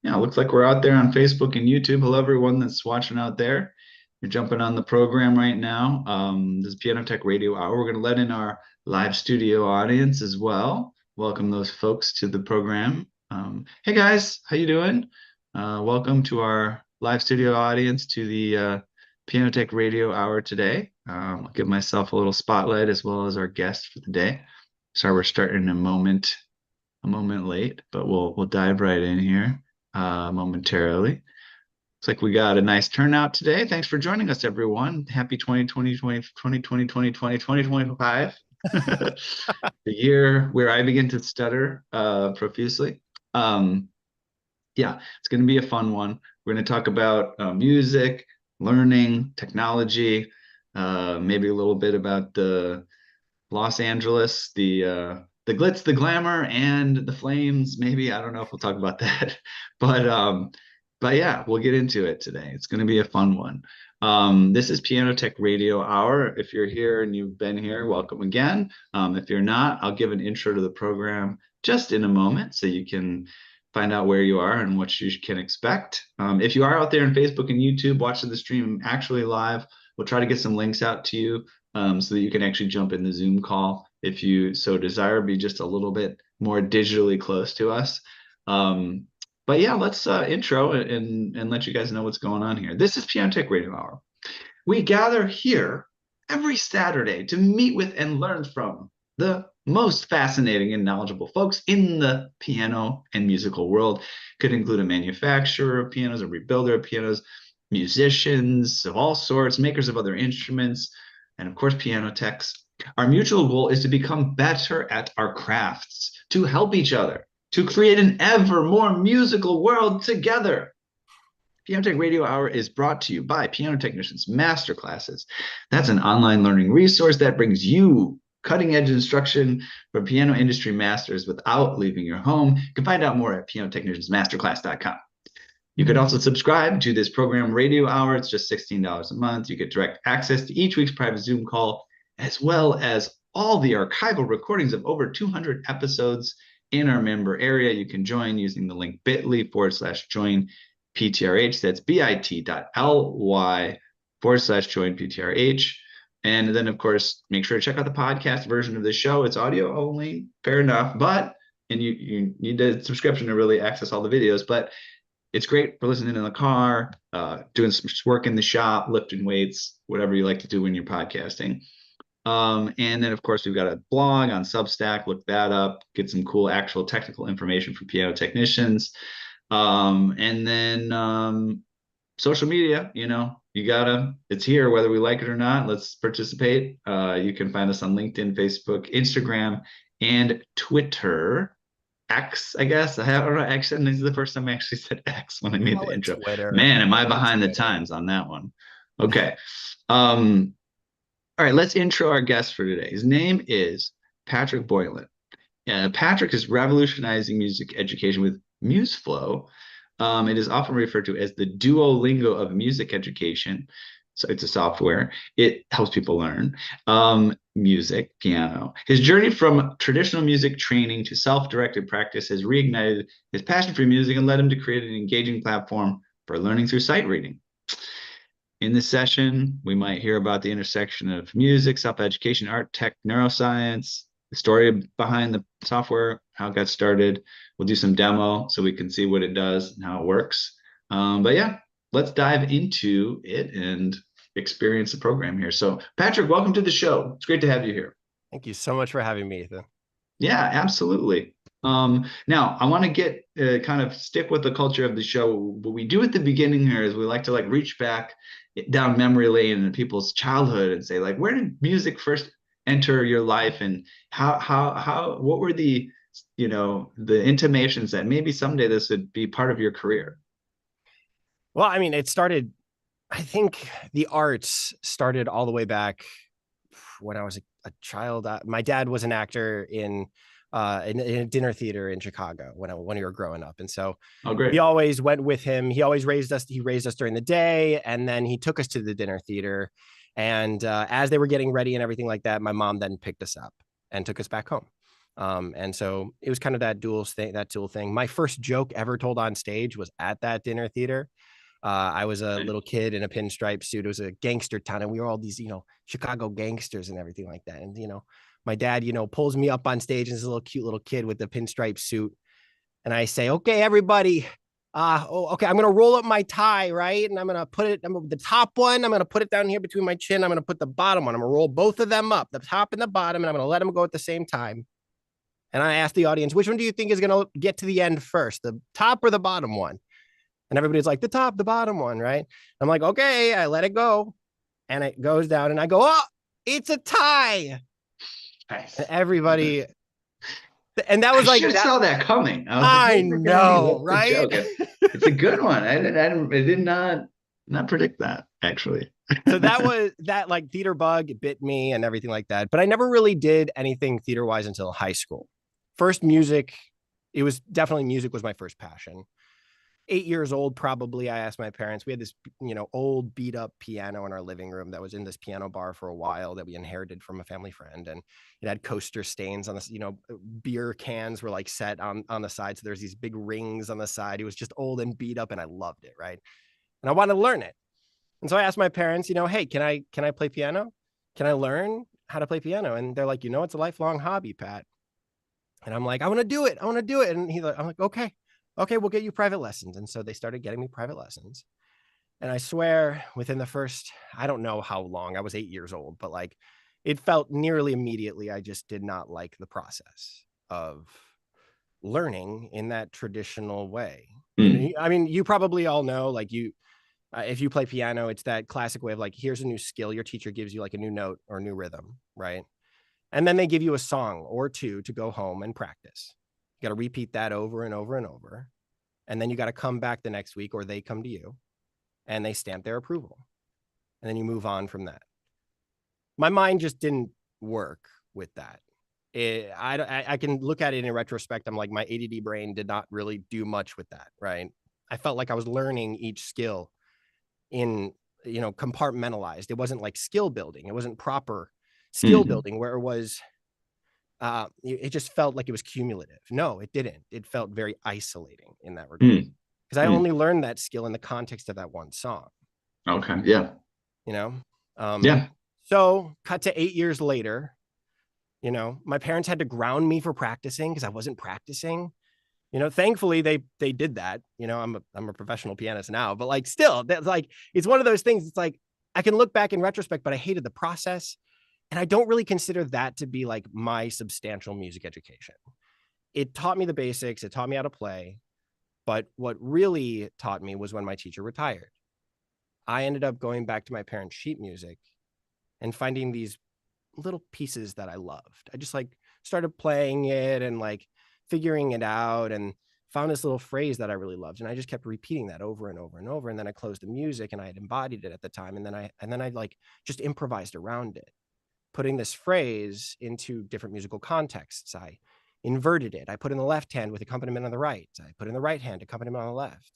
Yeah, looks like we're out there on Facebook and YouTube. Hello, everyone that's watching out there. You're jumping on the program right now. This is Piano Tech Radio Hour. We're going to let in our live studio audience as well. Welcome those folks to the program. Hey guys, how you doing? Welcome to our live studio audience to the Piano Tech Radio Hour today. I'll give myself a little spotlight as well as our guest for the day. Sorry, we're starting a moment late, but we'll dive right in here momentarily. Looks like we got a nice turnout today. Thanks for joining us, everyone. Happy 2020, 2025. The year where I begin to stutter profusely. Um, yeah, it's going to be a fun one. We're going to talk about music, learning, technology, maybe a little bit about the Los Angeles, the glitz, the glamour, and the flames. Maybe I don't know if we'll talk about that, but yeah, we'll get into it today. It's going to be a fun one. This is Piano Tech Radio Hour. If you're here and you've been here, welcome again. If you're not, I'll give an intro to the program just in a moment so you can find out where you are and what you can expect. If you are out there on Facebook and YouTube watching the stream actually live, we'll try to get some links out to you so that you can actually jump in the Zoom call if you so desire, be just a little bit more digitally close to us. But yeah, let's intro and let you guys know what's going on here. This is Piano Tech Radio Hour. We gather here every Saturday to meet with and learn from the most fascinating and knowledgeable folks in the piano and musical world. Could include a manufacturer of pianos, a rebuilder of pianos, musicians of all sorts, makers of other instruments, and of course, piano techs. Our mutual goal is to become better at our crafts, to help each other, to create an ever more musical world together. Piano Tech Radio Hour is brought to you by Piano Technicians Masterclasses. That's an online learning resource that brings you cutting-edge instruction from piano industry masters without leaving your home. You can find out more at pianotechniciansmasterclass.com. You could also subscribe to this program, Radio Hour. It's just $16 a month. You get direct access to each week's private Zoom call, as well as all the archival recordings of over 200 episodes in our member area. You can join using the link bit.ly/join PTRH. That's bit.ly/join PTRH. And then, of course, make sure to check out the podcast version of the show. It's audio only, fair enough, and you need a subscription to really access all the videos, but it's great for listening in the car, doing some work in the shop, lifting weights, whatever you like to do when you're podcasting. And then, of course, we've got a blog on Substack. Look that up. Get some cool actual technical information from piano technicians. And then social media, it's here whether we like it or not. Let's participate. You can find us on LinkedIn, Facebook, Instagram, and Twitter. X, I guess. I don't know. X, and this is the first time I actually said X when I made the intro. Twitter. Man, am I behind the times on that one? Okay. All right, let's intro our guest for today. His name is Patrick Boylan. Patrick is revolutionizing music education with MuseFlow. It is often referred to as the Duolingo of Music Education. So it's a software. It helps people learn music, piano. His journey from traditional music training to self-directed practice has reignited his passion for music and led him to create an engaging platform for learning through sight reading. In this session, we might hear about the intersection of music, self-education, art, tech, neuroscience, the story behind the software, how it got started. We'll do some demo so we can see what it does and how it works. But yeah, let's dive into it and experience the program here. So Patrick, welcome to the show. It's great to have you here. Thank you so much for having me, Ethan. Yeah, absolutely. Now I want to get kind of stick with the culture of the show. What we do at the beginning here is we like to reach back down memory lane in people's childhood and say where did music first enter your life, and how what were the the intimations that maybe someday this would be part of your career? Well, I mean, I think the arts started all the way back when I was a child. My dad was an actor in a dinner theater in Chicago when we were growing up, and so we always went with him. He always raised us. He raised us during the day, and then he took us to the dinner theater. And as they were getting ready and everything like that, my mom then picked us up and took us back home. And so it was kind of that dual thing. My first joke ever told on stage was at that dinner theater. I was a little kid in a pinstripe suit. It was a gangster town, and we were all these, Chicago gangsters and everything like that. And, my dad, pulls me up on stage as a little cute little kid with the pinstripe suit. And I say, okay, everybody, okay, I'm going to roll up my tie, right? And I'm going to put it, the top one, I'm going to put it down here between my chin. I'm going to put the bottom one. I'm going to roll both of them up, the top and the bottom, and I'm going to let them go at the same time. And I asked the audience, which one do you think is going to get to the end first, the top or the bottom one? And everybody's like, the top, the bottom one, right? I'm like, okay, I let it go. And it goes down and I go, oh, it's a tie. Nice. And everybody, and that was I like, should have saw that coming. I was like, I hey, we're gonna be, know, what's the right? joke? It's a good one. I did not predict that, actually. So that was that, like, theater bug bit me and everything like that. But I never really did anything theater wise until high school. First music, it was definitely music was my first passion. 8 years old, probably, I asked my parents. We had this, old beat up piano in our living room that was in this piano bar for a while that we inherited from a family friend. And it had coaster stains on this, beer cans were like set on the side. So there's these big rings on the side. It was just old and beat up and I loved it. Right. And I wanted to learn it. And so I asked my parents, hey, can I play piano? Can I learn how to play piano? And they're like, it's a lifelong hobby, Pat. And I'm like, I want to do it. I want to do it. And I'm like, okay, we'll get you private lessons. And so they started getting me private lessons. And I swear within the first, I don't know how long, I was 8 years old, but like it felt nearly immediately, I just did not like the process of learning in that traditional way. Mm. I mean, you probably all know, like if you play piano, it's that classic way of like, here's a new skill. Your teacher gives you like a new note or a new rhythm, right? And then they give you a song or two to go home and practice. You got to repeat that over and over and over. And then you got to come back the next week, or they come to you and they stamp their approval. And then you move on from that. My mind just didn't work with that. I can look at it in retrospect. I'm like, my ADD brain did not really do much with that, right? I felt like I was learning each skill in, compartmentalized. It wasn't like skill building. It wasn't proper skill building where it was, it just felt like it was cumulative. No, it didn't. It felt very isolating in that regard because I only learned that skill in the context of that one song. Okay. Yeah. Yeah. So cut to 8 years later, my parents had to ground me for practicing because I wasn't practicing. Thankfully they did that. I'm a professional pianist now, but like still, that's like, it's one of those things. It's like I can look back in retrospect, but I hated the process. And I don't really consider that to be like my substantial music education. It taught me the basics. It taught me how to play. But what really taught me was when my teacher retired. I ended up going back to my parents' sheet music and finding these little pieces that I loved. I just like started playing it and like figuring it out and found this little phrase that I really loved. And I just kept repeating that over and over and over. And then I closed the music and I had embodied it at the time. And then I like just improvised around it, putting this phrase into different musical contexts. I inverted it. I put in the left hand with accompaniment on the right. I put in the right hand, accompaniment on the left.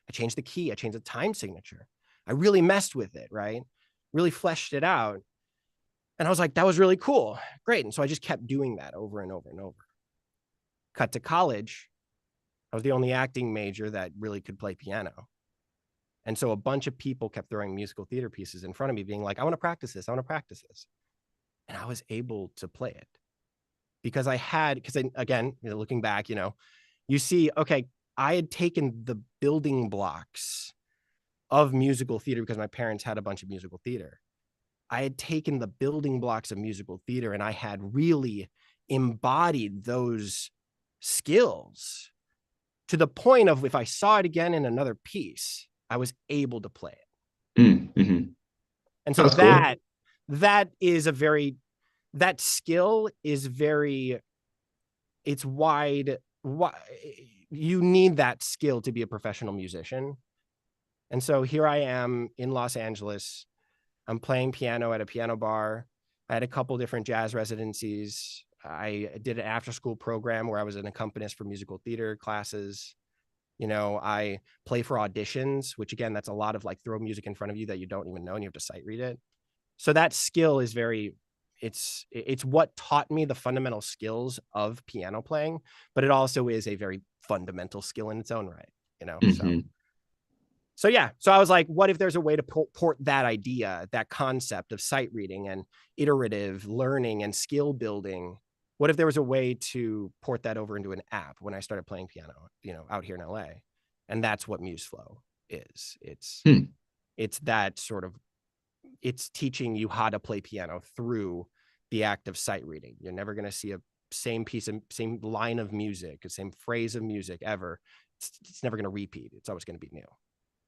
I changed the key. I changed the time signature. I really messed with it, right? Really fleshed it out. And I was like, that was really cool. Great. And so I just kept doing that over and over and over. Cut to college. I was the only acting major that really could play piano. And so a bunch of people kept throwing musical theater pieces in front of me, being like, I want to practice this. I want to practice this. And I was able to play it because again, looking back, you see, okay, I had taken the building blocks of musical theater because my parents had a bunch of musical theater. I had taken the building blocks of musical theater and I had really embodied those skills to the point of if I saw it again in another piece, I was able to play it. And so that is that skill is very, it's wide. You need that skill to be a professional musician. And so here I am in Los Angeles. I'm playing piano at a piano bar. I had a couple different jazz residencies. I did an after school program where I was an accompanist for musical theater classes. I play for auditions, which again, that's a lot of like throw music in front of you that you don't even know and you have to sight read it. So that skill is very, it's what taught me the fundamental skills of piano playing, but it also is a very fundamental skill in its own right, you know. Hmm. So yeah, so I was like, what if there's a way to port that idea, that concept of sight reading and iterative learning and skill building? What if there was a way to port that over into an app when I started playing piano, you know, out here in LA? And that's what MuseFlow is. Hmm. It's that sort of, it's teaching you how to play piano through the act of sight reading. You're never going to see a same line of music, the same phrase of music ever. It's never going to repeat. It's always going to be new.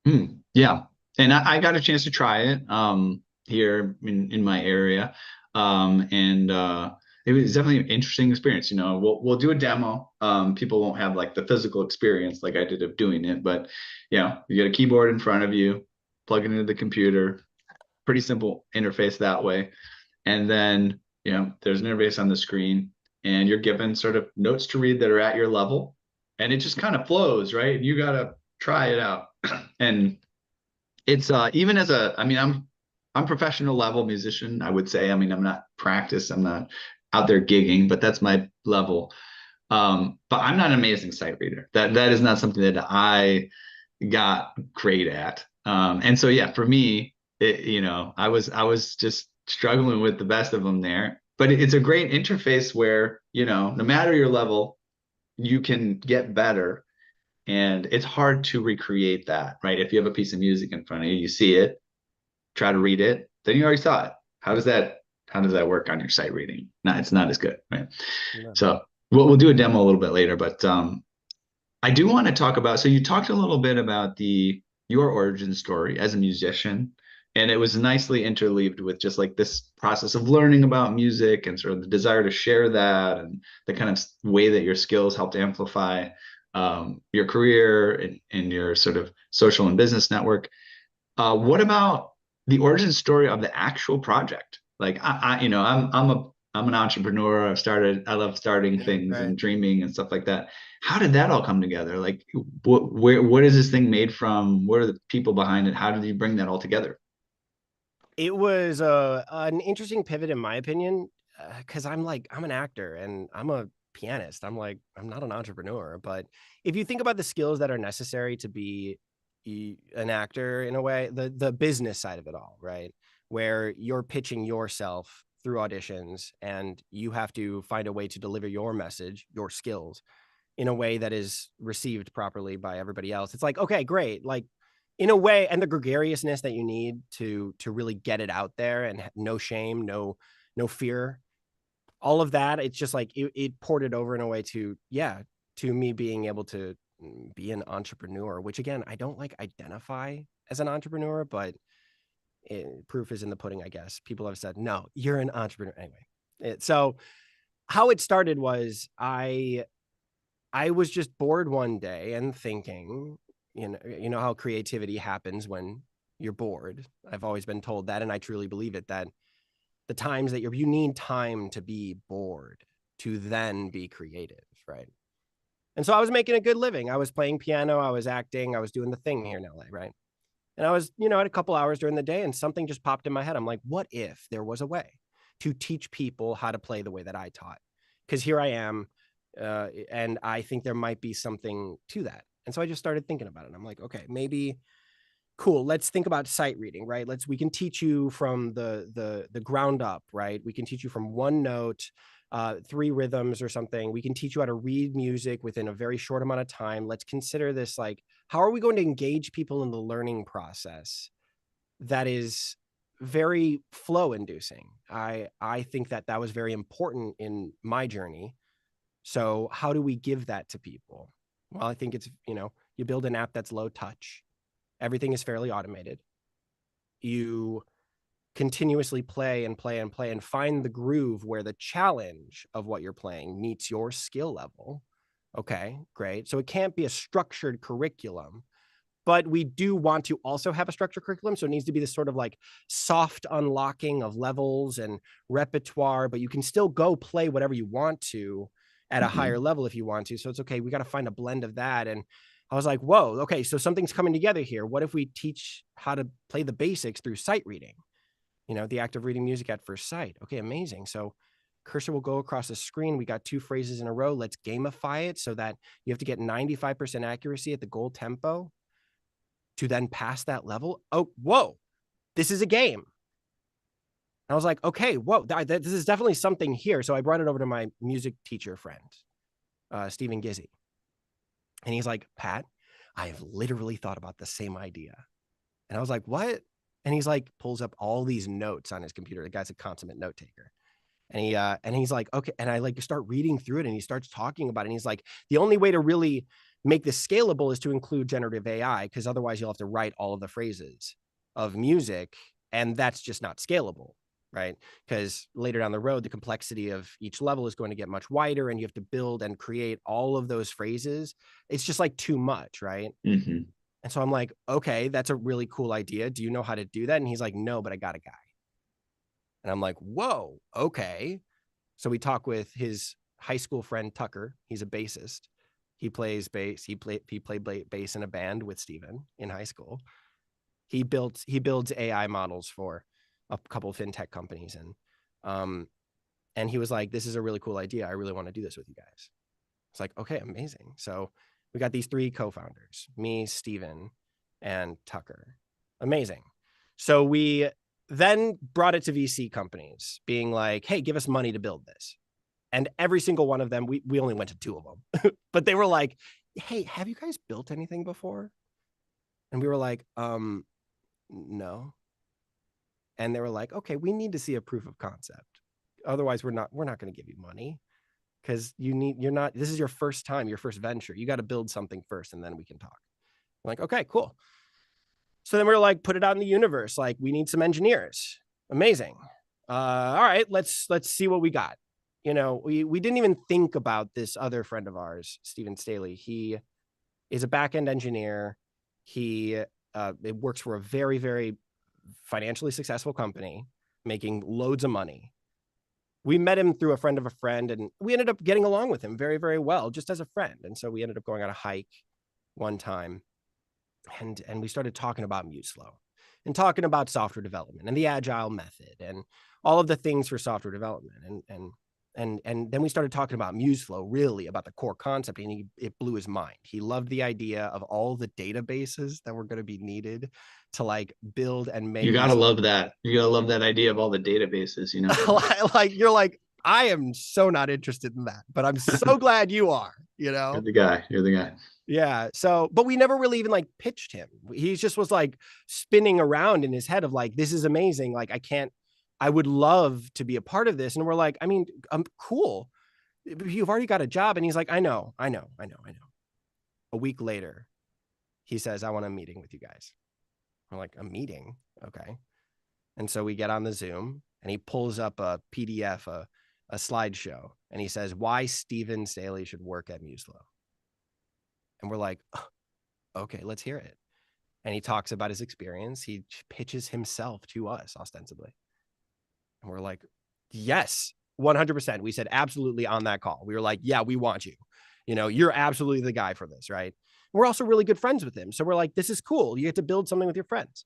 Hmm. Yeah. And I got a chance to try it here in my area. And it was definitely an interesting experience. You know, we'll do a demo. People won't have like the physical experience like I did of doing it, but you know, you get a keyboard in front of you, plug it into the computer, pretty simple interface that way. And then, you know, there's an interface on the screen and you're given sort of notes to read that are at your level. And it just kind of flows, right? You got to try it out. And it's even as a, I mean, I'm professional level musician, I would say. I mean, I'm not practiced, I'm not out there gigging, but that's my level. But I'm not an amazing sight reader. That is not something that I got great at. And so yeah, for me, you know, I was just struggling with the best of them there. But it's a great interface where, you know, no matter your level, you can get better. And it's hard to recreate that, right? If you have a piece of music in front of you, you see it, try to read it, then you already saw it. How does that work on your sight reading? No, it's not as good, right? Yeah. So we'll do a demo a little bit later, but I do want to talk about, so you talked a little bit about your origin story as a musician, and it was nicely interleaved with just like this process of learning about music and sort of the desire to share that and the kind of way that your skills helped amplify your career and your sort of social and business network. What about the origin story of the actual project? Like you know, I'm an entrepreneur. I love starting things Right. and dreaming and stuff like that. How did that all come together? Like, what is this thing made from? What are the people behind it? How did you bring that all together? It was an interesting pivot, in my opinion, because I'm an actor and I'm a pianist. I'm not an entrepreneur, but if you think about the skills that are necessary to be an actor in a way, the business side of it all, right? Where you're pitching yourself through auditions and you have to find a way to deliver your message, your skills in a way that is received properly by everybody else. It's like, okay, great. Like in a way, and the gregariousness that you need to really get it out there and no shame, no fear, all of that. It's just like it ported over in a way to, yeah, to me being able to be an entrepreneur, which again, I don't like identify as an entrepreneur, but proof is in the pudding, I guess. People have said, no, you're an entrepreneur. Anyway, so how it started was I was just bored one day and thinking, you know how creativity happens when you're bored. I've always been told that, and I truly believe it, that the times that you need time to be bored to then be creative, right? And so I was making a good living. I was playing piano, I was acting, I was doing the thing here in LA, right? And I was, you know, at a couple hours during the day and something just popped in my head. I'm like, what if there was a way to teach people how to play the way that I taught? Because here I am, and I think there might be something to that. And so I just started thinking about it. I'm like, okay, maybe cool. Let's think about sight reading, right? We can teach you from the ground up, right? We can teach you from one note, three rhythms or something. We can teach you how to read music within a very short amount of time. Let's consider this like, how are we going to engage people in the learning process that is very flow inducing? I think that was very important in my journey. So how do we give that to people? Well, I think it's, you know, you build an app that's low touch. Everything is fairly automated. You continuously play and play and play and find the groove where the challenge of what you're playing meets your skill level. Okay, great. So it can't be a structured curriculum, but we do want to also have a structured curriculum. So it needs to be this sort of like soft unlocking of levels and repertoire, but you can still go play whatever you want to at a higher Hmm. level if you want to. So it's okay. We got to find a blend of that. And I was like, whoa, okay, so something's coming together here. What if we teach how to play the basics through sight reading? The act of reading music at first sight. Okay, amazing. So cursor will go across the screen. We got 2 phrases in a row. Let's gamify it so that you have to get 95% accuracy at the goal tempo to then pass that level. Oh, whoa, this is a game. I was like, okay, whoa, this is definitely something here. So I brought it over to my music teacher friend, Stephen Gizzy. And he's like, Pat, I have literally thought about the same idea. And I was like, what? And he's like, pulls up all these notes on his computer. The guy's a consummate note taker. And he's like, okay. And I like start reading through it and he starts talking about it. And he's like, the only way to really make this scalable is to include generative AI, because otherwise you'll have to write all of the phrases of music. And that's just not scalable, right? Because later down the road, the complexity of each level is going to get much wider and you have to build and create all of those phrases. It's just like too much, right? Mm-hmm. And so I'm like, okay, that's a really cool idea. Do you know how to do that? And he's like, no, but I got a guy. And I'm like, whoa, okay. So we talk with his high school friend, Tucker. He's a bassist. He plays bass. He played bass in a band with Steven in high school. He builds AI models for a couple of fintech companies. And he was like, this is a really cool idea. I really want to do this with you guys. It's like, okay, amazing. So we got these 3 co-founders, me, Steven, and Tucker. Amazing. So we then brought it to VC companies being like, hey, give us money to build this. And every single one of them, we only went to 2 of them, but they were like, hey, have you guys built anything before? And we were like, no. And they were like, okay, we need to see a proof of concept. Otherwise, we're not going to give you money, because this is your first time, your first venture. You got to build something first and then we can talk. I'm like, okay, cool. So then we were like, put it out in the universe. Like, we need some engineers. Amazing. All right, let's see what we got. We didn't even think about this other friend of ours, Stephen Staley. He is a back-end engineer. He it works for a very, very financially successful company, making loads of money. We met him through a friend of a friend, and we ended up getting along with him very, very well, just as a friend. And so we ended up going on a hike one time, and we started talking about MuseFlow and talking about software development and the agile method and all of the things for software development. And then we started talking about MuseFlow, really about the core concept, and it blew his mind. He loved the idea of all the databases that were going to be needed to like build and make. You gotta love that. You gotta love that idea of all the databases, you know? Like, you're like, I am so not interested in that, but I'm so glad you are, You're the guy. You're the guy. Yeah. So, but we never really even like pitched him. He just was like spinning around in his head of like, this is amazing. Like, I would love to be a part of this. And we're like, I mean, I'm cool. You've already got a job. And he's like, I know. A week later, he says, I want a meeting with you guys. We're like, a meeting? Okay. And so we get on the Zoom and he pulls up a PDF, a slideshow, and he says, why Stephen Staley should work at MuseFlow. And we're like, oh, okay, let's hear it. And he talks about his experience. He pitches himself to us ostensibly. And we're like, yes, 100%. We said absolutely on that call. We were like, yeah, we want you. You're absolutely the guy for this, right? We're also really good friends with him. So we're like, this is cool. You get to build something with your friends.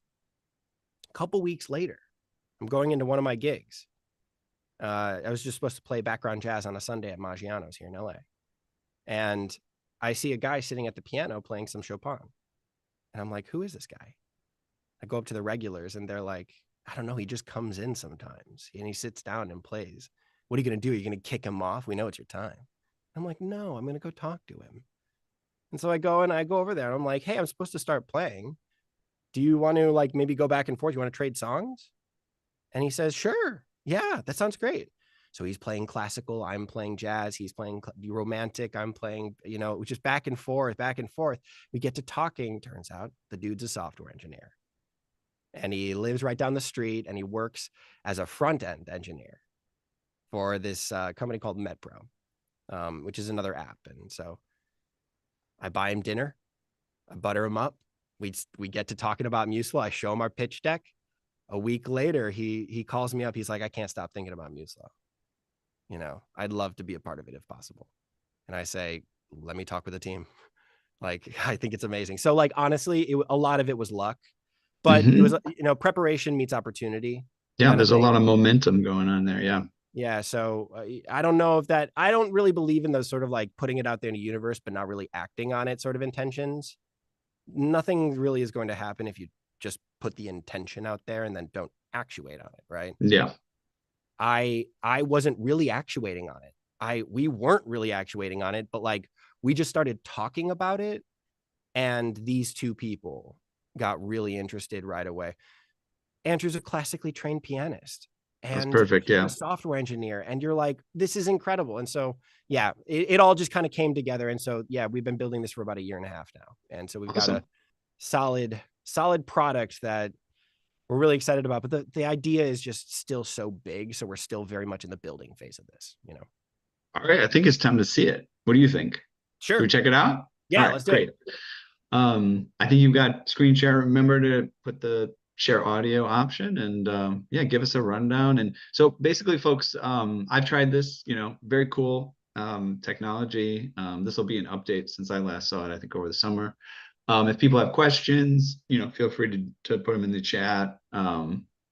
A couple weeks later, I'm going into one of my gigs. I was just supposed to play background jazz on a Sunday at Maggiano's here in LA. And I see a guy sitting at the piano playing some Chopin. And I'm like, who is this guy? I go up to the regulars and they're like, I don't know. He just comes in sometimes and he sits down and plays. What are you going to do? Are you going to kick him off? We know it's your time. I'm like, no, I'm going to go talk to him. And so I go over there and I'm like, hey, I'm supposed to start playing. Do you want to like maybe go back and forth? You want to trade songs? And he says, sure. Yeah, that sounds great. So he's playing classical, I'm playing jazz, he's playing romantic, I'm playing, just back and forth, back and forth. We get to talking. Turns out the dude's a software engineer. And he lives right down the street and he works as a front-end engineer for this company called MedPro, which is another app. And so I buy him dinner, I butter him up. We get to talking about MuseFlow. I show him our pitch deck. A week later, he calls me up. He's like, I can't stop thinking about MuseFlow. I'd love to be a part of it if possible. And I say, let me talk with the team. Like, I think it's amazing. So like, honestly, a lot of it was luck, but it was, preparation meets opportunity. Yeah, kind of there's a thing. lot of momentum going on there. Yeah. Yeah, so I don't know if that, I don't really believe in those sort of like putting it out there in the universe, but not really acting on it sort of intentions. Nothing really is going to happen if you just put the intention out there and then don't actuate on it, right? Yeah. I wasn't really actuating on it. We weren't really actuating on it, but like we just started talking about it, and these two people got really interested right away. Andrew's a classically trained pianist, That's and perfect. he's a Yeah. software engineer, and you're like, this is incredible. And so yeah, it all just kind of came together. And so yeah, we've been building this for about a year and a half now, and so we've got a Awesome. solid product that we're really excited about. But the idea is just still so big, so we're still very much in the building phase of this, you know. All right. I think it's time to see it. What do you think? Should we Sure. check it out? All Yeah, right, let's do it. great. I think you've got screen share. Remember to put the share audio option and yeah, give us a rundown. And so basically, folks, I've tried this, very cool technology. This will be an update since I last saw it, I think over the summer. If people have questions, feel free to put them in the chat,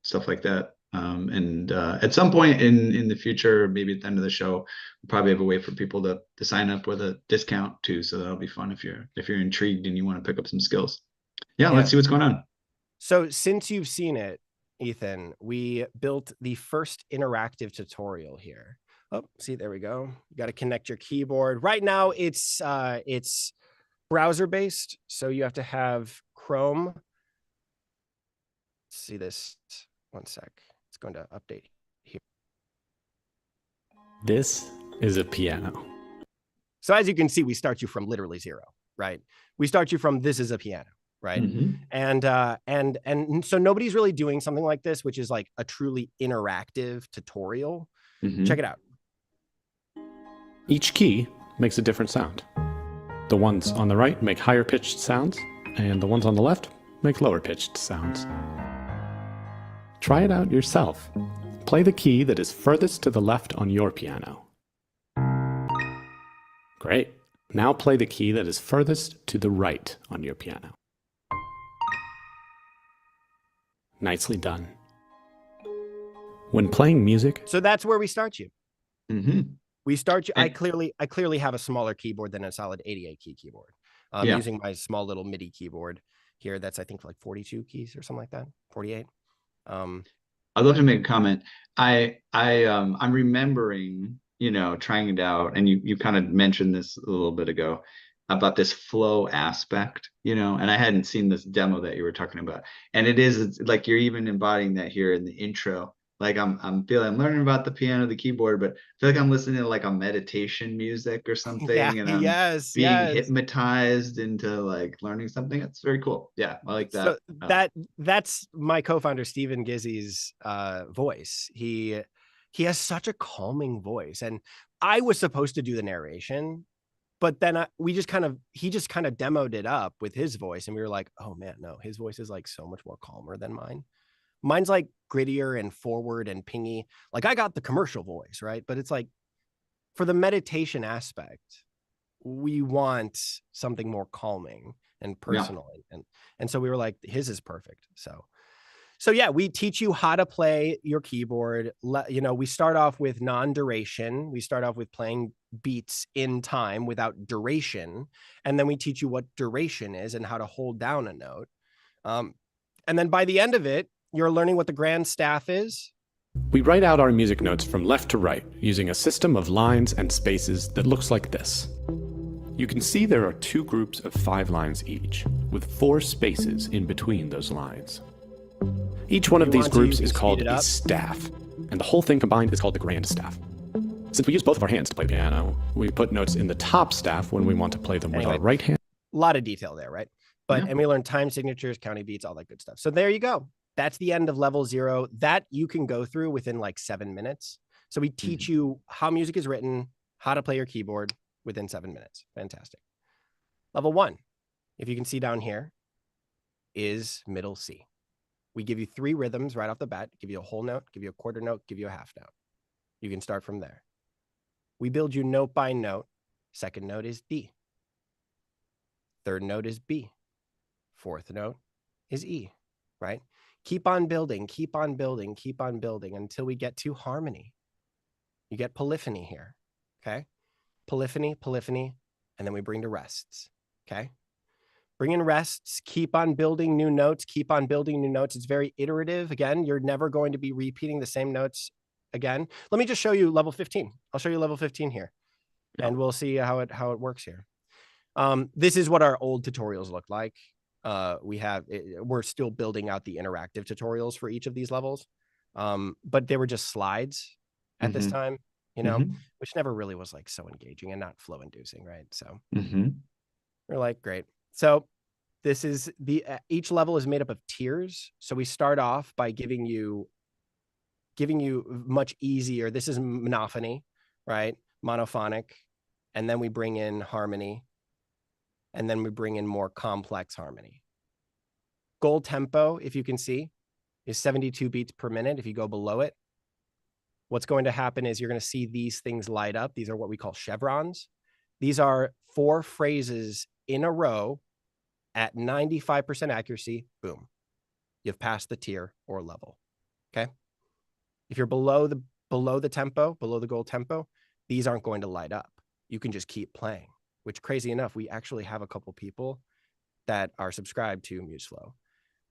stuff like that. And at some point in the future, maybe at the end of the show, we'll probably have a way for people to sign up with a discount too. So that'll be fun if you're intrigued and you want to pick up some skills. Yeah, let's Yeah. see what's going on. So since you've seen it, Ethan, we built the first interactive tutorial here. Oh, see, there we go. You got to connect your keyboard. Right now it's browser based, so you have to have Chrome. Let's see this. One sec. It's going to update here. This is a piano. So as you can see, we start you from literally zero, right? We start you from this is a piano, right? Mhm. And so nobody's really doing something like this, which is like a truly interactive tutorial. Mhm. Check it out. Each key makes a different sound. The ones on the right make higher pitched sounds, and the ones on the left make lower pitched sounds. Try it out yourself. Play the key that is furthest to the left on your piano. Great. Now play the key that is furthest to the right on your piano. Nicely done. When playing music, So that's where we start you. Mhm. We start you. I And- clearly have a smaller keyboard than a solid 88 key keyboard. I'm Yeah. using my small little MIDI keyboard here. That's I think like 42 keys or something like that. 48. I'd love to make a comment. I'm remembering, trying it out, and you kind of mentioned this a little bit ago about this flow aspect, and I hadn't seen this demo that you were talking about. And it's like you're even embodying that here in the intro. Like I'm learning about the piano, the keyboard, but I feel like I'm listening to like a meditation music or Yeah. something, and I'm Yes. being Yes. hypnotized into like learning something. That's very cool. Yeah, I like that. So that's my co-founder Stephen Gizzy's voice. He has such a calming voice, and I was supposed to do the narration, but then he just kind of demoed it up with his voice, and we were like, oh man, no, his voice is like so much more calmer than mine. Mine's like grittier and forward and pingy. Like I got the commercial voice, right? But it's like for the meditation aspect, we want something more calming and Yeah. personal, and so we were like, his is perfect. So yeah, we teach you how to play your keyboard. We start off with non-duration. We start off with playing beats in time without duration, and then we teach you what duration is and how to hold down a note. And then by the end of it, you're learning what the grand staff is. we write out our music notes from left to right using a system of lines and spaces that looks like this. You can see there are two groups of 5 lines each, with 4 spaces in between those lines. Each one of these groups is called a staff, and the whole thing combined is called the grand staff. Since we use both of our hands to play piano, we put notes in the top staff when we want to play them with our right hand. A lot of detail there, right? And we learn time signatures, counting beats, all that good stuff. So there you go. That's the end of level 0. That you can go through within like 7 minutes. So we teach you how music is written, how to play your keyboard within 7 minutes. Fantastic. Level 1, if you can see down here, is middle C. We give you 3 rhythms right off the bat, give you a whole note, give you a quarter note, give you a half note. You can start from there. We build you note by note. Second note is D. Third note is B. Fourth note is E. right? Keep on building, keep on building, keep on building until we get to harmony. You get polyphony here, okay? Polyphony, polyphony, and then we bring to rests, okay? Bring in rests, keep on building new notes, keep on building new notes. It's very iterative. Again, you're never going to be repeating the same notes again. Let me just show you level 15. I'll show you level 15 here, and we'll see how it works here. This is what our old tutorials look like. We're still building out the interactive tutorials for each of these levels. But they were just slides at this time, which never really was like so engaging and not flow inducing, right? So we're like, great. So this is each level is made up of tiers. So we start off by giving you much easier. This is monophony, right? Monophonic. And then we bring in harmony. And then we bring in more complex harmony. Goal tempo, if you can see, is 72 beats per minute. If you go below it, what's going to happen is you're going to see these things light up. These are what we call chevrons. These are 4 phrases in a row at 95% accuracy. Boom. You've passed the tier or level. Okay. If you're below the tempo, below the goal tempo, these aren't going to light up. You can just keep playing, which, crazy enough, we actually have a couple people that are subscribed to MuseFlow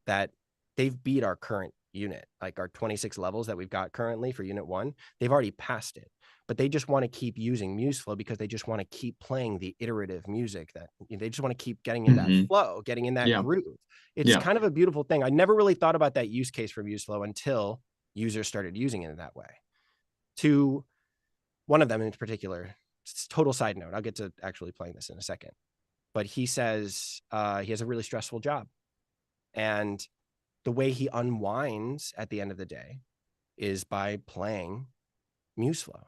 that they've beat our current unit, like our 26 levels that we've got currently for unit 1. They've already passed it, but they just want to keep using MuseFlow because they just want to keep playing the iterative music that they just want to keep getting in that flow, getting in that groove. It's kind of a beautiful thing. I never really thought about that use case for MuseFlow until users started using it in that way. To one of them in particular, it's a total side note. I'll get to actually playing this in a second. But he says he has a really stressful job. And the way he unwinds at the end of the day is by playing MuseFlow.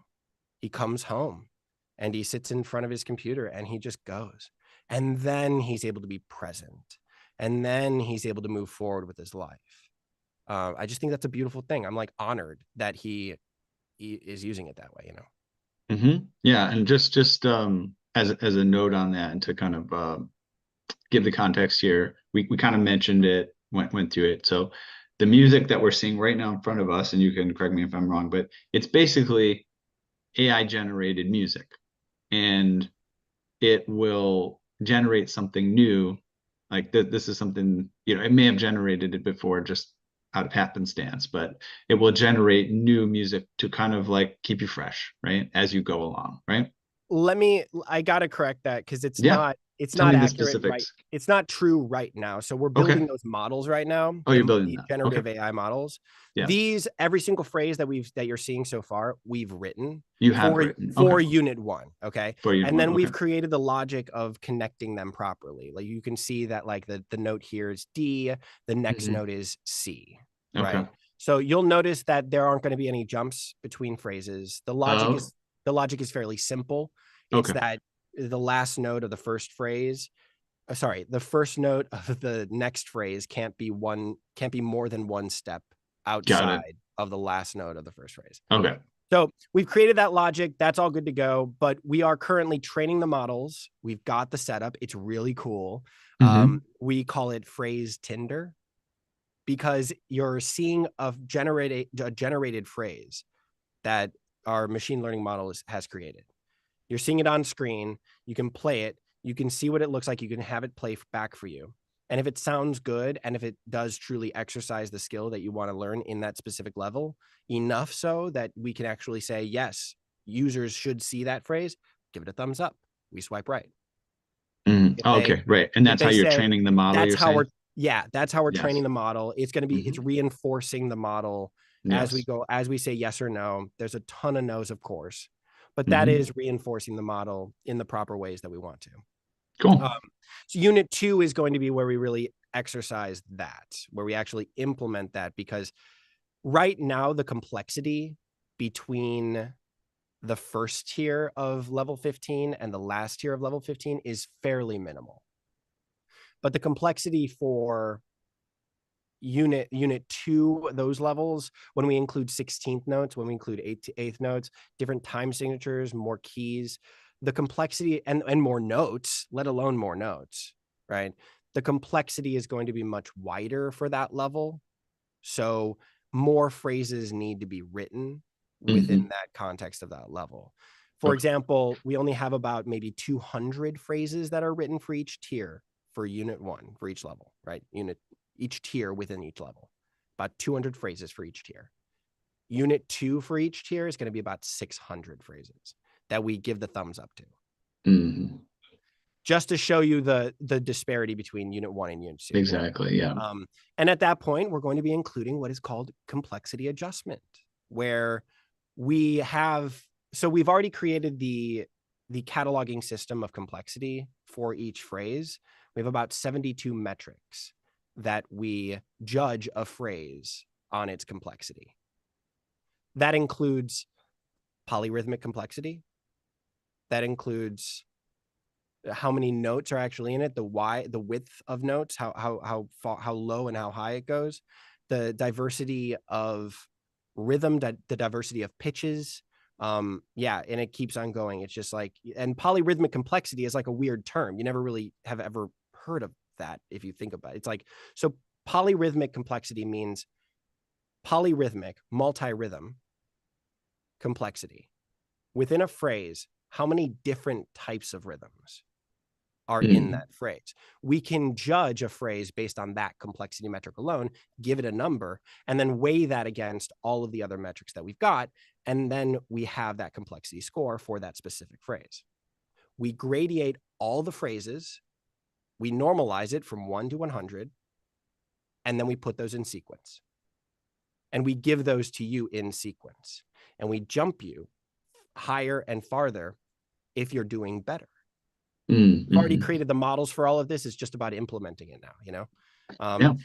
He comes home and he sits in front of his computer and he just goes. And then he's able to be present. And then he's able to move forward with his life. I just think that's a beautiful thing. I'm like honored that he is using it that way, Yeah, and just as a note on that, and to kind of give the context here, we kind of mentioned it, went through it. So the music that we're seeing right now in front of us, and you can correct me if I'm wrong, but it's basically AI generated music, and it will generate something new. Like this is something, it may have generated it before just out of happenstance, but it will generate new music to kind of like keep you fresh, right, as you go along, right? I gotta correct that because it's not accurate, right? It's not true right now. So we're building those models right now. Oh, you're building that. Generative AI models. Yeah. These, every single phrase that you're seeing so far, we've written. You have written for unit 1, okay? For unit and then 1, we've created the logic of connecting them properly. Like you can see that like the note here is D, the next note is C, right? So you'll notice that there aren't going to be any jumps between phrases. The logic is fairly simple. It's that the last note of the first phrase, the first note of the next phrase can't be more than one step outside of the last note of the first phrase. Okay. So we've created that logic. That's all good to go. But we are currently training the models. We've got the setup. It's really cool. We call it phrase Tinder because you're seeing a generated phrase that our machine learning model has created. You're seeing it on screen. You can play it. You can see what it looks like. You can have it play back for you. And if it sounds good, and if it does truly exercise the skill that you want to learn in that specific level, enough so that we can actually say, yes, users should see that phrase, give it a thumbs up. We swipe right. Right. And that's how you're training the model. That's how we're training the model. It's going to be, it's reinforcing the model as we go, as we say yes or no. There's a ton of no's, of course. But that is reinforcing the model in the proper ways that we want to. Cool. So unit 2 is going to be where we really exercise that, where we actually implement that, because right now the complexity between the first tier of level 15 and the last tier of level 15 is fairly minimal. But the complexity for unit 2, those levels, when we include 16th notes, when we include 8th notes, different time signatures, more keys, the complexity and more notes, let alone more notes, right? the complexity is going to be much wider for that level. So more phrases need to be written within that context of that level. For example, we only have about maybe 200 phrases that are written for each tier for unit 1 for each level, right? Each tier within each level, about 200 phrases for each tier. Unit 2 for each tier is going to be about 600 phrases that we give the thumbs up to. Just to show you the disparity between unit 1 and unit 2. Exactly. Yeah. And at that point, we're going to be including what is called complexity adjustment, where we have, so we've already created the cataloging system of complexity for each phrase. We have about 72 metrics that we judge a phrase on its complexity. That includes polyrhythmic complexity. That includes how many notes are actually in it, the width of notes, how low and how high it goes, the diversity of rhythm, the diversity of pitches. Yeah, and it keeps on going. It's just like, and polyrhythmic complexity is like a weird term. You never really have ever heard of that if you think about it. It's like, so polyrhythmic complexity means polyrhythmic, multi-rhythm complexity. Within a phrase, how many different types of rhythms are in that phrase? We can judge a phrase based on that complexity metric alone, give it a number, and then weigh that against all of the other metrics that we've got. And then we have that complexity score for that specific phrase. We gradiate all the phrases, we normalize it from 1 to 100, and then we put those in sequence. And we give those to you in sequence. And we jump you higher and farther if you're doing better. We've already created the models for all of this. It's just about implementing it now, you know?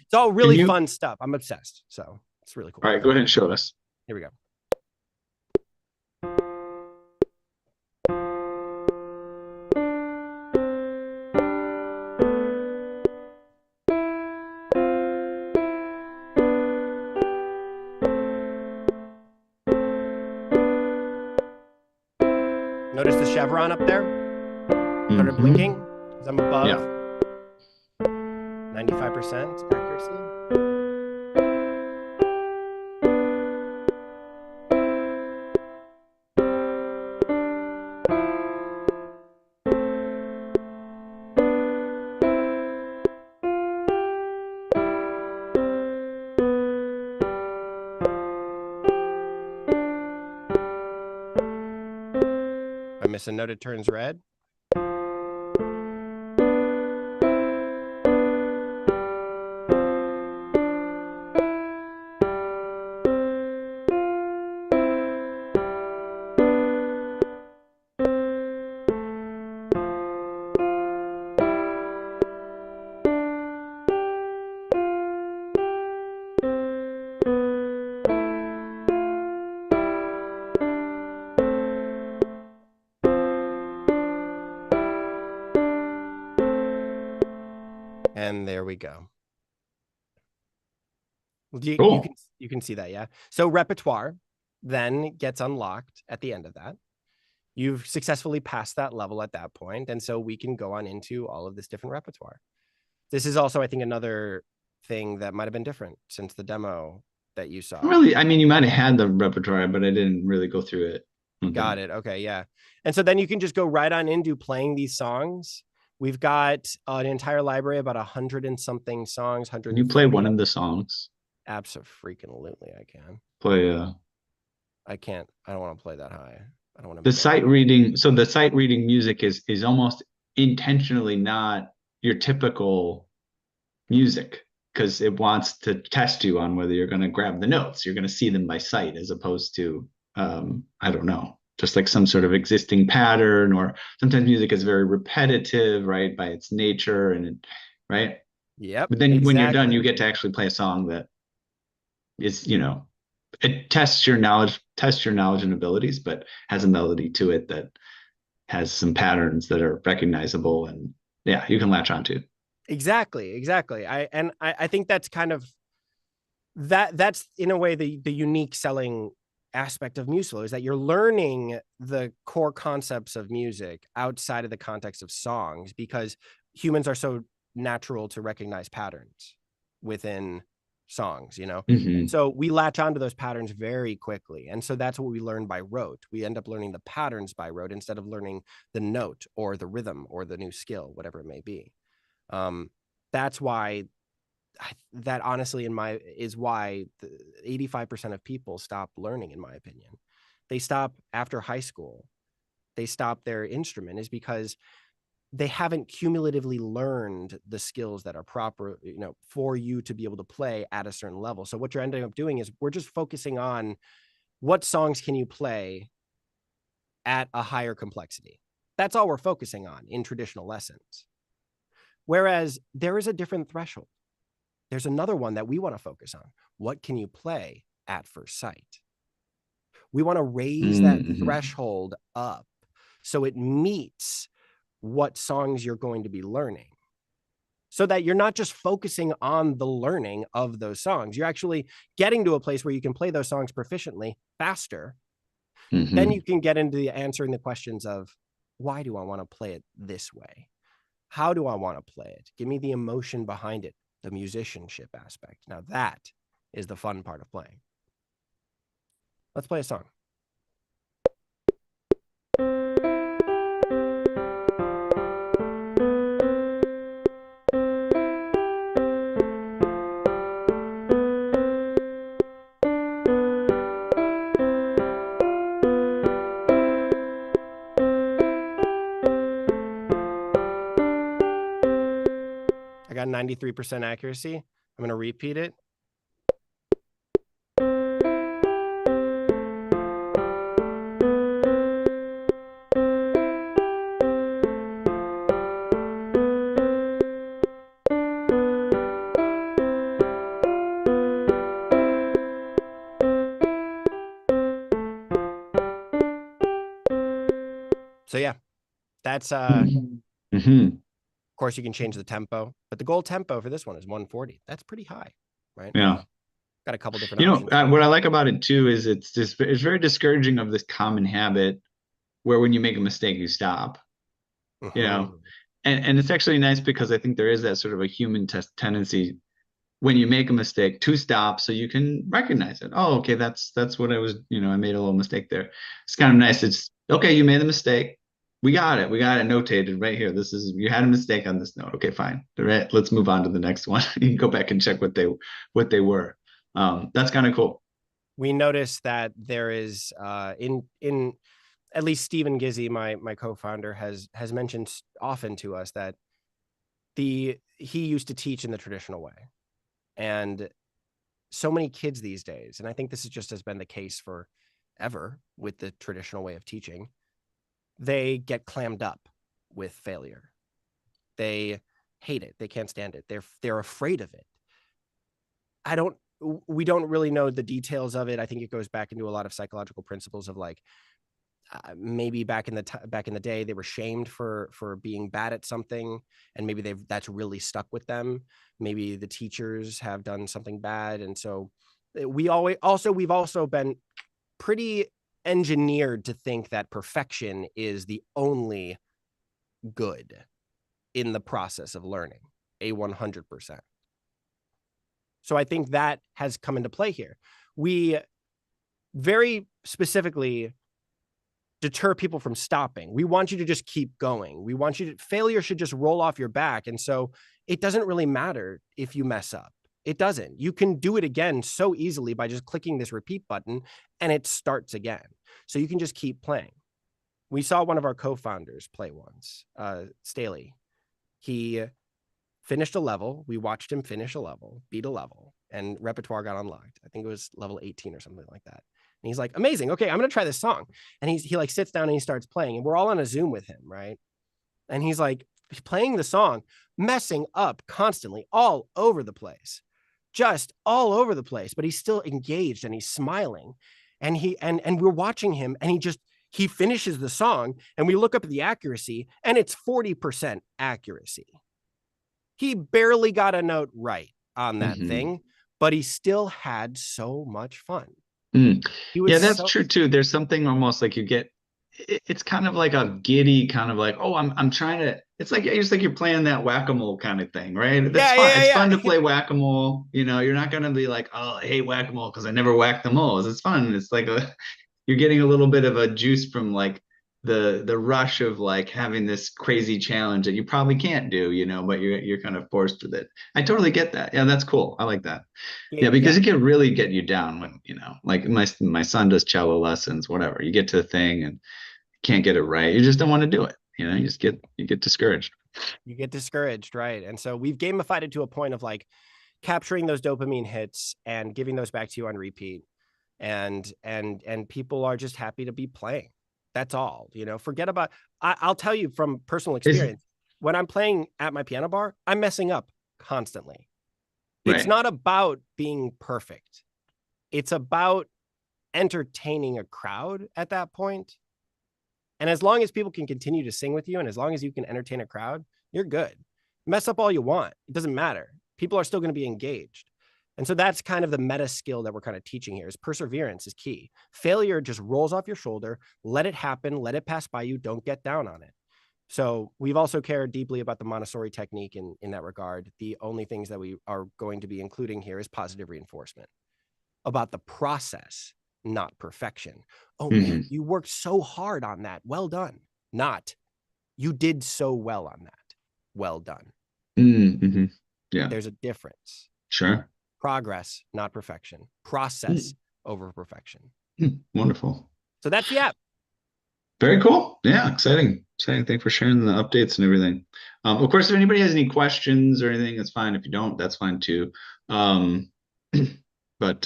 It's all really fun stuff. I'm obsessed. So it's really cool. All right, go ahead and show us. Here we go. Notice the chevron up there? Started blinking because I'm above 95% accuracy. If I miss a note, it turns red. And there we go. Cool. You can see that, yeah. So repertoire then gets unlocked at the end of that. You've successfully passed that level at that point, and so we can go on into all of this different repertoire. This is also, I think, another thing that might have been different since the demo that you saw. Really, I mean, you might have had the repertoire, but I didn't really go through it. Got it. Okay, yeah. And so then you can just go right on into playing these songs. We've got an entire library, about 100 and something songs. Can you play one of the songs? Absolutely, I can. Play. I can't. I don't want to play that high. I don't want to. The sight reading. So the sight reading music is almost intentionally not your typical music because it wants to test you on whether you're going to grab the notes. You're going to see them by sight as opposed to I don't know, just like some sort of existing pattern, or sometimes music is very repetitive, right, by its nature, and right. Yep. But then when you're done, you get to actually play a song that is, you know, it tests your knowledge and abilities, but has a melody to it that has some patterns that are recognizable, and yeah, you can latch onto. Exactly. I think that's kind of that's in a way the unique selling aspect of MuseFlow, is that you're learning the core concepts of music outside of the context of songs, because humans are so natural to recognize patterns within songs, you know? Mhm. And so we latch onto those patterns very quickly. And so that's what we learn by rote. We end up learning the patterns by rote instead of learning the note or the rhythm or the new skill, whatever it may be. That's why that honestly is why 85% of people stop learning, in my opinion. They stop after high school. They stop their instrument is because they haven't cumulatively learned the skills that are proper, you know, for you to be able to play at a certain level. So what you're ending up doing is we're just focusing on what songs can you play at a higher complexity. That's all we're focusing on in traditional lessons. Whereas there is a different threshold. There's another one that we want to focus on. What can you play at first sight? We want to raise that threshold up so it meets what songs you're going to be learning, so that you're not just focusing on the learning of those songs. You're actually getting to a place where you can play those songs proficiently faster. Then you can get into the answering the questions of, why do I want to play it this way? How do I want to play it? Give me the emotion behind it, the musicianship aspect. Now that is the fun part of playing. Let's play a song. I got 93% accuracy. I'm going to repeat it. So yeah, that's of course you can change the tempo, but the goal tempo for this one is 140. That's pretty high, right? Yeah. Got a couple different options. What I like about it too is it's very discouraging of this common habit where when you make a mistake, you stop, you know, and it's actually nice because I think there is that sort of a human tendency when you make a mistake to stop so you can recognize it. Oh, okay, that's what I was, I made a little mistake there. It's kind of nice. It's okay, you made the mistake. We got it notated right here. You had a mistake on this note. Okay, fine. All right, let's move on to the next one. You can go back and check what they were. That's kind of cool. We noticed that there is in at least Stephen Gizzy, my co-founder, has mentioned often to us that he used to teach in the traditional way. And so many kids these days, and I think this has been the case forever with the traditional way of teaching, they get clammed up with failure. They hate it. They can't stand it. They're afraid of it. We don't really know the details of it. I think it goes back into a lot of psychological principles of like, maybe back in the day they were shamed for being bad at something, and maybe that's really stuck with them. Maybe the teachers have done something bad, and so we've also been pretty engineered to think that perfection is the only good in the process of learning, 100%. So I think that has come into play here. We very specifically deter people from stopping. We want you to just keep going. Failure should just roll off your back. And so it doesn't really matter if you mess up. It doesn't. You can do it again so easily by just clicking this repeat button and it starts again. So you can just keep playing. We saw one of our co-founders play once, Staley. He finished a level. We watched him finish a level, beat a level, and repertoire got unlocked. I think it was level 18 or something like that. And he's like, amazing. Okay, I'm going to try this song. And he like sits down and he starts playing, and we're all on a Zoom with him, right? And he's like playing the song, messing up constantly all over the place, just all over the place. But he's still engaged and he's smiling. And we're watching him, and he finishes the song, and we look up at the accuracy, and it's 40% accuracy. He barely got a note right on that thing, but he still had so much fun. Yeah, that's true too. There's something almost like you get it's kind of like a giddy kind of like, oh, I'm trying to, it's like you're playing that whack-a-mole kind of thing, right? That's Yeah, fun. It's yeah, fun to yeah. play whack-a-mole. You're not gonna be like, oh, I hate whack-a-mole because I never whacked the moles. It's fun. It's like you're getting a little bit of a juice from like the rush of like having this crazy challenge that you probably can't do, but you're kind of forced with it. I totally get that. Yeah, that's cool. I like that. Yeah, because Yeah. it can really get you down when, like my son does cello lessons, whatever. You get to the thing and can't get it right. You just don't want to do it. You get discouraged. You get discouraged, right? And so we've gamified it to a point of like capturing those dopamine hits and giving those back to you on repeat. And people are just happy to be playing. That's all, forget about, I'll tell you from personal experience, when I'm playing at my piano bar, I'm messing up constantly. It's Right. not about being perfect. It's about entertaining a crowd at that point. And as long as people can continue to sing with you, and as long as you can entertain a crowd, you're good. Mess up all you want. It doesn't matter. People are still going to be engaged. And so that's kind of the meta skill that we're kind of teaching here is perseverance is key. Failure just rolls off your shoulder. Let it happen. Let it pass by you. Don't get down on it. So we've also cared deeply about the Montessori technique in that regard. The only things that we are going to be including here is positive reinforcement about the process, not perfection. Oh man, you worked so hard on that. Well done. Not, you did so well on that. Well done. Mm-hmm. Yeah. There's a difference. Sure. Progress, not perfection. Process over perfection. Wonderful. So that's the app. Very cool. Yeah, exciting. Exciting. Thanks for sharing the updates and everything. Of course, if anybody has any questions or anything, that's fine. If you don't, that's fine too. But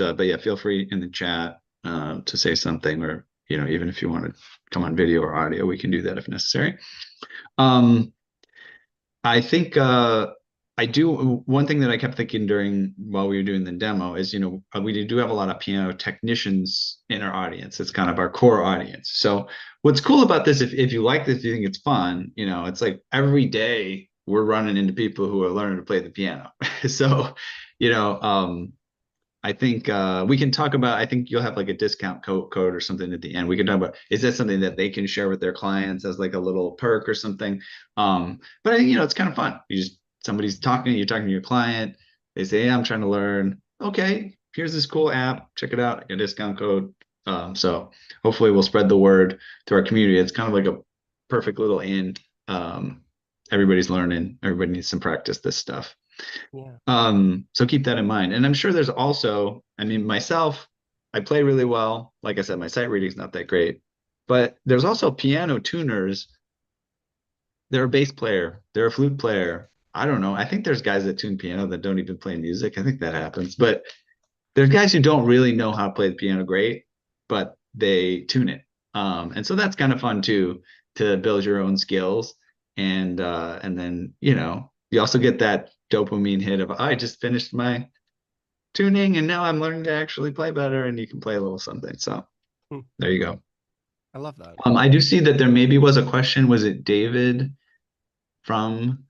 yeah, feel free in the chat to say something, or even if you want to come on video or audio, we can do that if necessary. I think I do one thing that I kept thinking while we were doing the demo is, we do have a lot of piano technicians in our audience. It's kind of our core audience. So what's cool about this, if you like this, if you think it's fun, it's like every day we're running into people who are learning to play the piano. So, I think we can talk about, I think you'll have like a discount code or something at the end. We can talk about, is that something that they can share with their clients as like a little perk or something? But I think, it's kind of fun. Somebody's talking, you're talking to your client. They say, hey, I'm trying to learn. Okay, here's this cool app. Check it out, a discount code. So hopefully we'll spread the word to our community. It's kind of like a perfect little end. Everybody's learning. Everybody needs some practice this stuff. Yeah. So keep that in mind. And I'm sure there's also, myself, I play really well. Like I said, my sight reading's not that great, but there's also piano tuners. They're a bass player. They're a flute player. I don't know. I think there's guys that tune piano that don't even play music. I think that happens, but there's guys who don't really know how to play the piano great, but they tune it. And so that's kind of fun too, to build your own skills. And then, you also get that dopamine hit of, I just finished my tuning and now I'm learning to actually play better, and you can play a little something. So there you go. I love that. I do see that there maybe was a question. Was it David from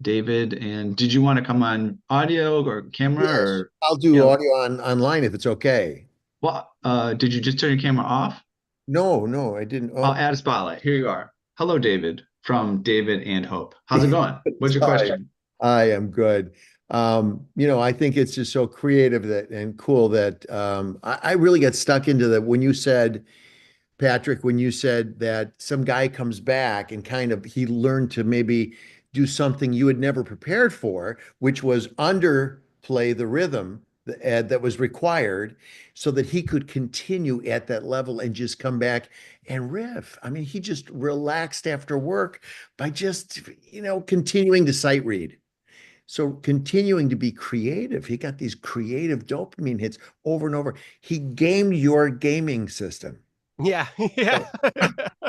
David? And did you want to come on audio or camera? Yes, or I'll do audio online if it's okay. Well, did you just turn your camera off? No, I didn't. I'll add a spotlight. Here you are. Hello, David, from David and Hope. How's it going? What's your question? I am good. I think it's just so creative and cool that I really got stuck into that when you said, Patrick, when you said that some guy comes back and kind of he learned to maybe do something you had never prepared for, which was underplay the rhythm that was required so that he could continue at that level and just come back and riff. I mean, he just relaxed after work by just, continuing to sight read. So continuing to be creative, he got these creative dopamine hits over and over. He gamed your gaming system. Yeah. Yeah.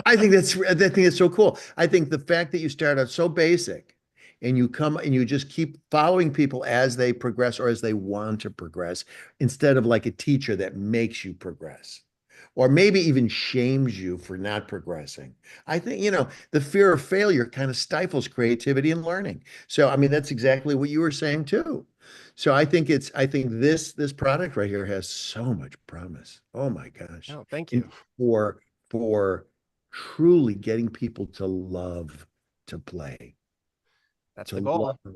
I think it's so cool. I think the fact that you start out so basic and you come and you just keep following people as they progress or as they want to progress, instead of like a teacher that makes you progress or maybe even shames you for not progressing. I think, the fear of failure kind of stifles creativity and learning. So, I mean, that's exactly what you were saying too. So I think this product right here has so much promise. Oh my gosh. Oh, thank you. For truly getting people to love to play, That's to the goal. love.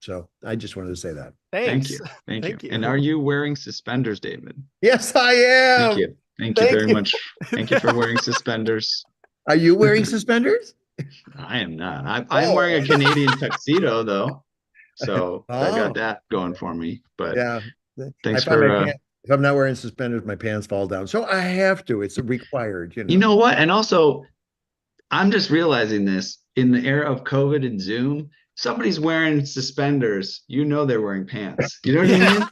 So I just wanted to say that. Thank Thanks. you. Thank you. Thank you. And are you wearing suspenders, David? Yes, I Thank am. you. Thank you Thank very you. much. Thank you for wearing suspenders. Are you wearing suspenders? I am not. I'm wearing a Canadian tuxedo though. So I got Oh, that going for me. But yeah. I thanks find my for pants, if I'm not wearing suspenders, my pants fall down. So I have to. It's required, you know what? And also I'm just realizing this in the era of COVID and Zoom, somebody's wearing suspenders, you know they're wearing pants. You know what I Yeah. mean?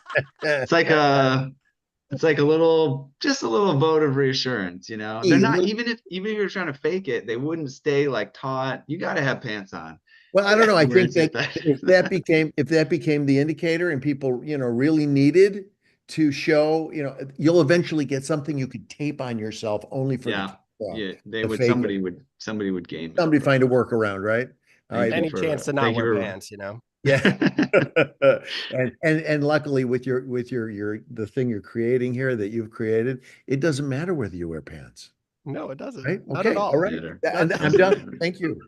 It's like a little, just a little vote of reassurance, you know. They're not, even if you're trying to fake it, they wouldn't stay like taut. You got to have pants on. Well, I don't know. I Wearing think that suspenders. if that became the indicator and people, really needed to show, you'll eventually get something you could tape on yourself only for Yeah, yeah, they the would. fake it. Somebody would game it. Somebody find a workaround, right? All Thank right. you Any for chance to not thank wear you pants, Yeah. for And luckily with your the thing you're creating here that you've created, it doesn't matter whether you wear pants. No, it doesn't. Right? Not at Okay. All all. right. matter. And I'm Doesn't done. matter. Thank you.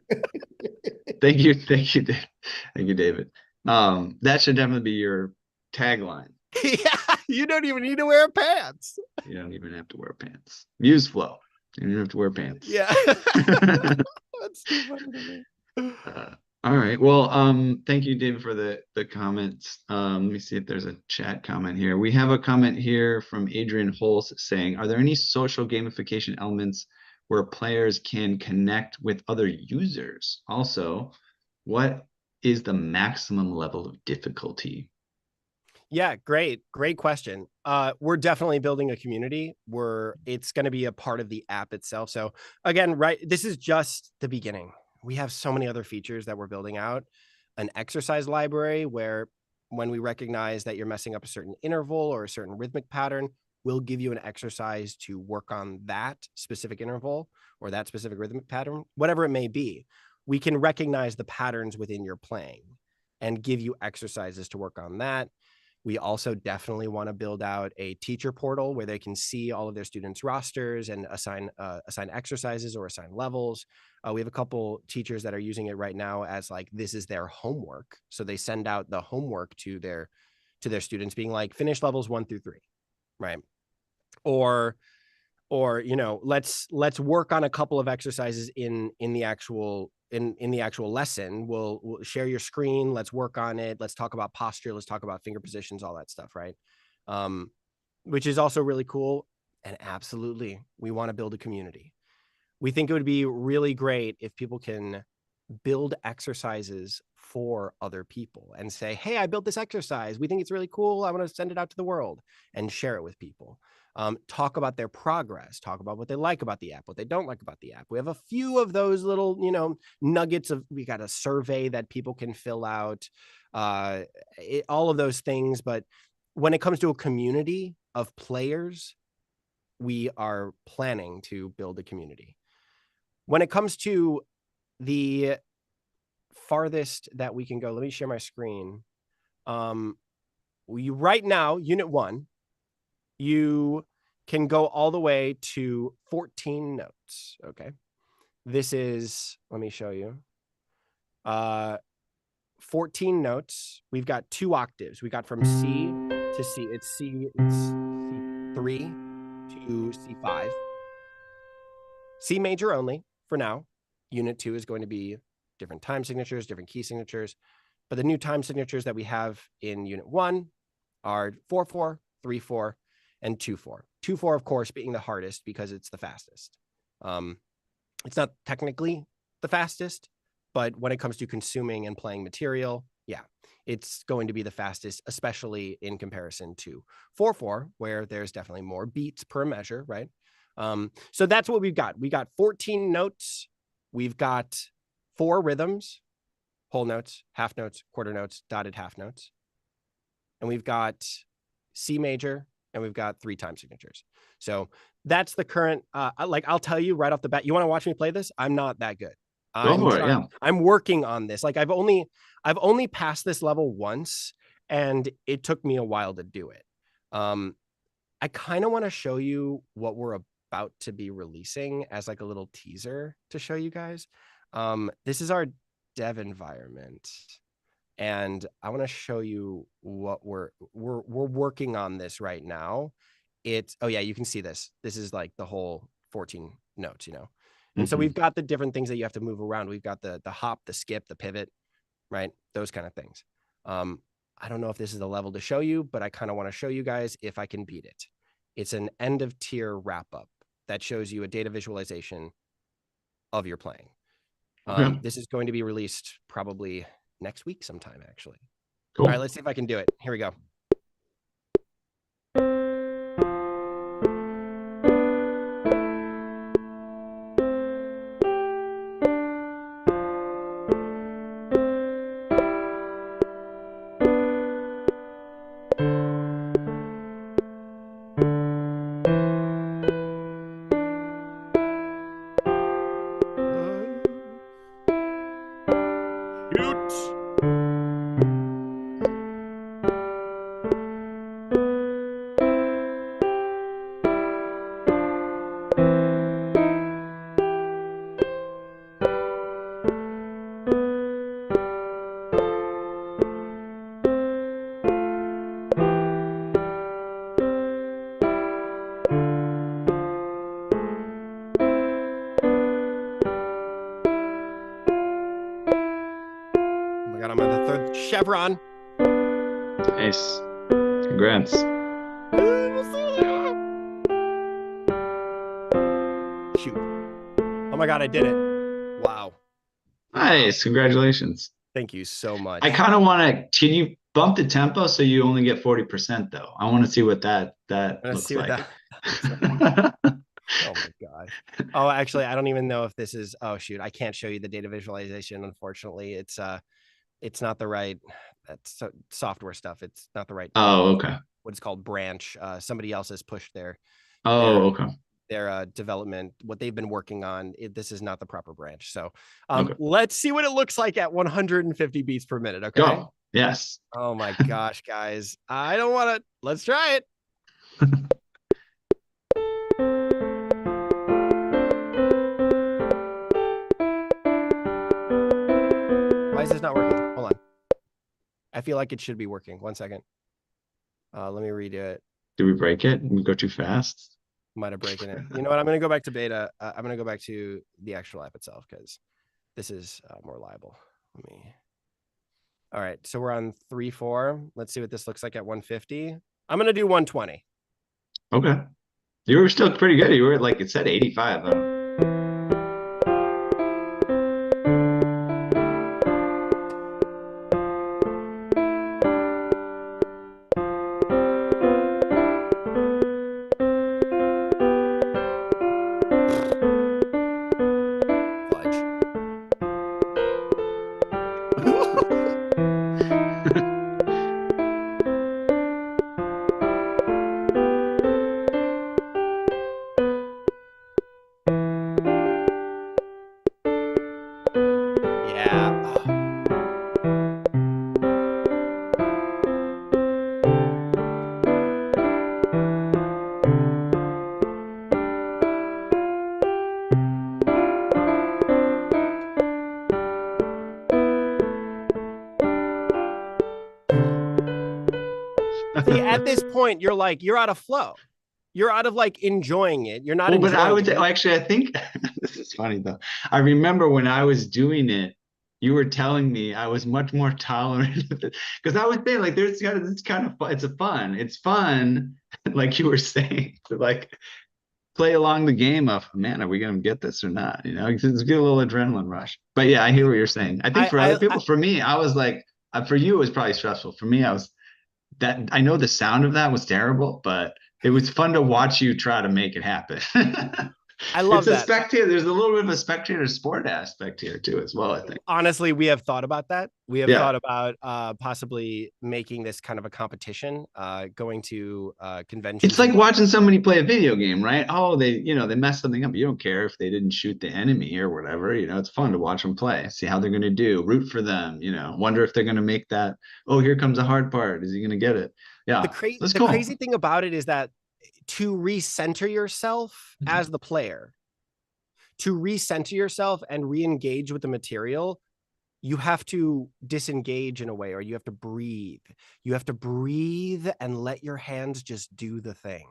Thank you, thank you, thank you, David. That should definitely be your tagline. Yeah, you don't even need to wear pants. You don't even have to wear pants. MuseFlow. You don't have to wear pants. Yeah. That's too funny to me. All right. Well, thank you, David, for the comments. Let me see if there's a chat comment here. We have a comment here from Adrian Holz saying, are there any social gamification elements where players can connect with other users? Also, what is the maximum level of difficulty? Yeah, great question. We're definitely building a community where it's going to be a part of the app itself. So again, right, this is just the beginning. We have so many other features that we're building out. An exercise library where when we recognize that you're messing up a certain interval or a certain rhythmic pattern, we'll give you an exercise to work on that specific interval or that specific rhythmic pattern, whatever it may be. We can recognize the patterns within your playing and give you exercises to work on that. We also definitely want to build out a teacher portal where they can see all of their students' rosters and assign exercises or assign levels. We have a couple teachers that are using it right now as like, this is their homework. So they send out the homework to their students being like, finish levels 1 through 3, right? Or let's work on a couple of exercises in the actual lesson. We'll share your screen. Let's work on it. Let's talk about posture. Let's talk about finger positions, all that stuff, right? Which is also really cool. And absolutely, we want to build a community. We think it would be really great if people can build exercises for other people and say, hey, I built this exercise. We think it's really cool. I want to send it out to the world and share it with people. Talk about their progress, talk about what they like about the app, what they don't like about the app. We have a few of those little, nuggets of, we got a survey that people can fill out, all of those things. But when it comes to a community of players, we are planning to build a community. When it comes to the farthest that we can go, let me share my screen. Right now, Unit 1, you can go all the way to 14 notes. Okay. This is, let me show you. 14 notes. We've got 2 octaves. We got from C to C. It's C3 to C5. C major only for now. Unit 2 is going to be different time signatures, different key signatures. But the new time signatures that we have in Unit 1 are 4/4, 3/4, and 2/4. 2/4, of course, being the hardest because it's the fastest. It's not technically the fastest, but when it comes to consuming and playing material, yeah, it's going to be the fastest, especially in comparison to 4/4, where there's definitely more beats per measure, right? So that's what we've got. We got 14 notes. We've got 4 rhythms, whole notes, half notes, quarter notes, dotted half notes. And we've got C major, and we've got 3 time signatures. So that's the current, I'll tell you right off the bat, you want to watch me play this? I'm not that good. I'm working on this. Like I've only passed this level once, and it took me a while to do it. I kind of want to show you what we're about to be releasing as like a little teaser to show you guys. This is our dev environment, and I want to show you what we're working on this right now. Oh yeah, you can see this. This is like the whole 14 notes, you know. And so we've got the different things that you have to move around. We've got the hop, the skip, the pivot, right? Those kind of things. I don't know if this is the level to show you, but I kind of want to show you guys if I can beat it. It's an end of tier wrap up that shows you a data visualization of your playing. This is going to be released probably next week sometime, actually. Cool. All right, let's see if I can do it. Here we go. I'm on the third chevron. Nice. Congrats. Shoot. Oh my God, I did it. Wow. Nice. Congratulations. Thank you so much. I kind of want to, can you bump the tempo so you only get 40% though? I want to see what that looks like. Oh my God. Oh, actually, I don't even know if this is, oh shoot, I can't show you the data visualization. Unfortunately, it's not the right, that's software stuff. It's not the right. Oh, okay. What it's called branch. Somebody else has pushed their development, what they've been working on. This is not the proper branch. So let's see what it looks like at 150 beats per minute. Okay. Go. Yes. Oh my gosh, guys. I don't want to, let's try it. Why is this not working? Hold on. I feel like it should be working. 1 second. Let me redo it. Did we break it? Did we go too fast? Might have broken it. You know what? I'm going to go back to beta. I'm going to go back to the actual app itself because this is more reliable. All right. So we're on 3.4. Let's see what this looks like at 150. I'm going to do 120. Okay. You were still pretty good. You were like, it said 85. See, at this point, you're like, you're out of flow. You're out of like enjoying it. You're not enjoying but I would actually, I think this is funny though. I remember when I was doing it, you were telling me I was much more tolerant of it because I was saying like it's kind of fun. It's fun, like you were saying, to like play along the game of, man, are we gonna get this or not? You know, just get a little adrenaline rush. But yeah, I hear what you're saying. I think for other people, for me, I was like, for you, it was probably stressful. For me, I know the sound of that was terrible, but it was fun to watch you try to make it happen. I love that. Spectator. There's a little bit of a spectator sport aspect here too, as well. I think. Honestly, we have thought about that. We have thought about possibly making this kind of a competition, going to conventions. It's like watching somebody play a video game, right? Oh, they messed something up. You don't care if they didn't shoot the enemy or whatever. You know, it's fun to watch them play, see how they're going to do, root for them. You know, wonder if they're going to make that. Oh, here comes the hard part. Is he going to get it? Yeah. The crazy thing about it is that to recenter yourself as the player, to recenter yourself and re-engage with the material, you have to disengage in a way, or you have to breathe. You have to breathe and let your hands just do the thing,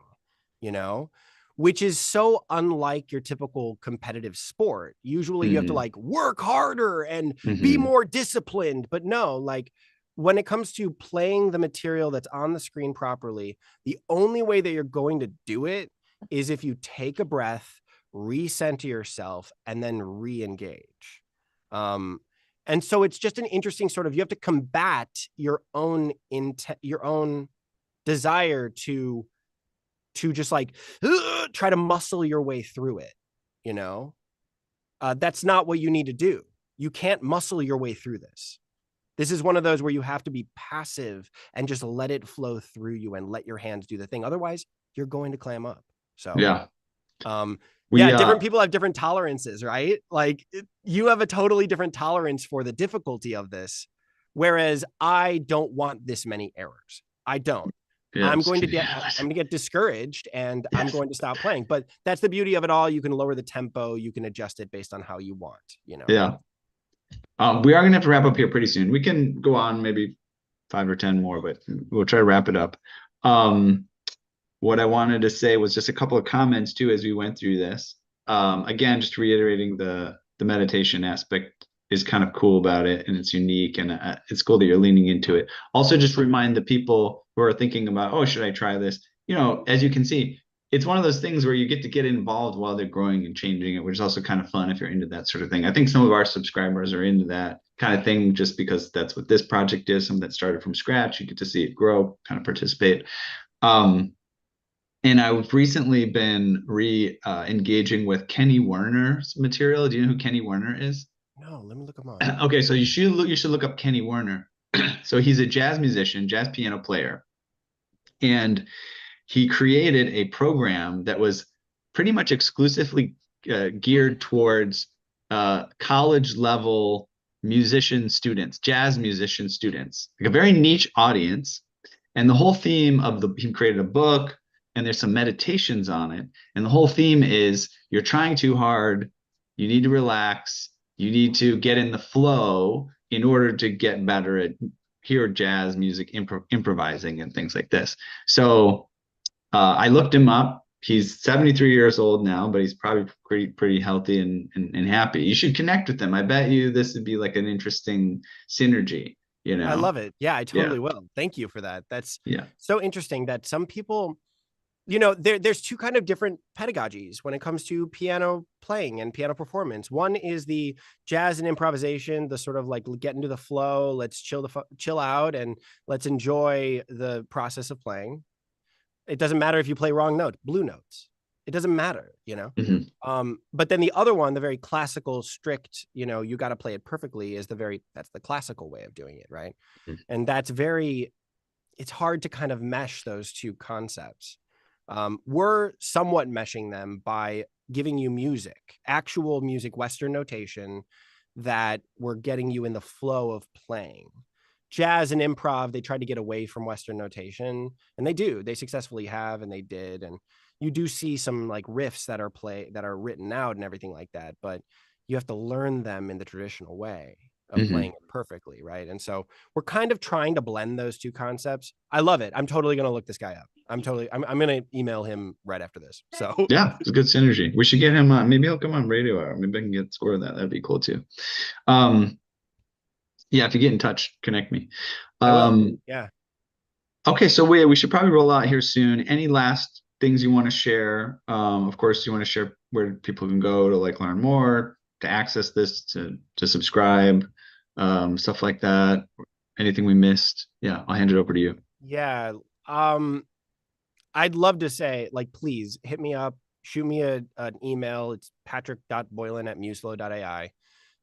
you know, which is so unlike your typical competitive sport. Usually you have to like work harder and be more disciplined, but no, like when it comes to playing the material that's on the screen properly, the only way that you're going to do it is if you take a breath, recenter yourself, and then re-engage. And so it's just an interesting sort of, you have to combat your own desire to just like try to muscle your way through it, you know? That's not what you need to do. You can't muscle your way through this. This is one of those where you have to be passive and just let it flow through you and let your hands do the thing. Otherwise, you're going to clam up. So yeah. Different people have different tolerances, right? Like you have a totally different tolerance for the difficulty of this, whereas I don't want this many errors. I don't. Yeah, I'm going to get discouraged and I'm going to stop playing. But that's the beauty of it all. You can lower the tempo. You can adjust it based on how you want, you know? Yeah. We are going to have to wrap up here pretty soon. We can go on maybe 5 or 10 more, but we'll try to wrap it up. What I wanted to say was just a couple of comments too as we went through this. Again, just reiterating the meditation aspect is kind of cool about it, and it's unique, and it's cool that you're leaning into it. Also, just remind the people who are thinking about, oh, should I try this? You know, as you can see, it's one of those things where you get to get involved while they're growing and changing it, which is also kind of fun if you're into that sort of thing. I think some of our subscribers are into that kind of thing just because that's what this project is, something that started from scratch. You get to see it grow, kind of participate. And I've recently been engaging with Kenny Werner's material. Do you know who Kenny Werner is? No, let me look him up. Okay, so you should look up Kenny Werner. So he's a jazz musician, jazz piano player, and he created a program that was pretty much exclusively geared towards college level musician students, jazz musician students, like a very niche audience. And the whole theme of he created a book, and there's some meditations on it. And the whole theme is you're trying too hard. You need to relax. You need to get in the flow in order to get better at hear jazz music, improvising and things like this. So I looked him up. He's 73 years old now, but he's probably pretty healthy and happy. You should connect with him. I bet you this would be like an interesting synergy. You know, I love it. Yeah, I totally will. Thank you for that. That's so interesting that some people, you know, there's two kind of different pedagogies when it comes to piano playing and piano performance. One is the jazz and improvisation, the sort of like get into the flow, let's chill out and let's enjoy the process of playing. It doesn't matter if you play wrong note, blue notes. It doesn't matter, you know? But then the other one, the very classical, strict, you know, you got to play it perfectly is that's the classical way of doing it, right? And it's hard to kind of mesh those two concepts. We're somewhat meshing them by giving you music, actual music, Western notation that we're getting you in the flow of playing. Jazz and improv, they try to get away from Western notation, and they successfully have, and they did. And you do see some like riffs that are written out and everything like that, but you have to learn them in the traditional way of playing it perfectly, right? And so we're kind of trying to blend those two concepts. I love it. I'm totally going to look this guy up. I'm going to email him right after this. So yeah, it's a good synergy. We should get him on. Maybe he'll come on radio hour. Maybe I can get a score of that. That'd be cool too. Yeah, if you get in touch, connect me. I will. Yeah. Okay, so we should probably roll out here soon. Any last things you want to share? Of course, you want to share where people can go to like learn more, to access this, to subscribe, stuff like that. Anything we missed? Yeah, I'll hand it over to you. Yeah. I'd love to say, like, please hit me up, shoot me an email. It's patrick.boylan@museflow.ai.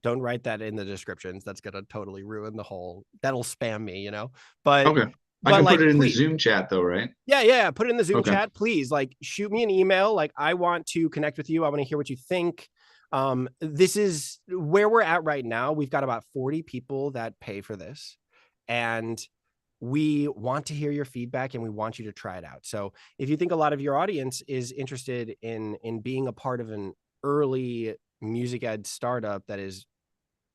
Don't write that in the descriptions. That's going to totally ruin that'll spam me, you know? But okay. I can put it in the Zoom chat though, right? Yeah. Put it in the Zoom chat, please. Like, shoot me an email. Like, I want to connect with you. I want to hear what you think. This is where we're at right now. We've got about 40 people that pay for this. And we want to hear your feedback and we want you to try it out. So if you think a lot of your audience is interested in being a part of an early music ed startup that is,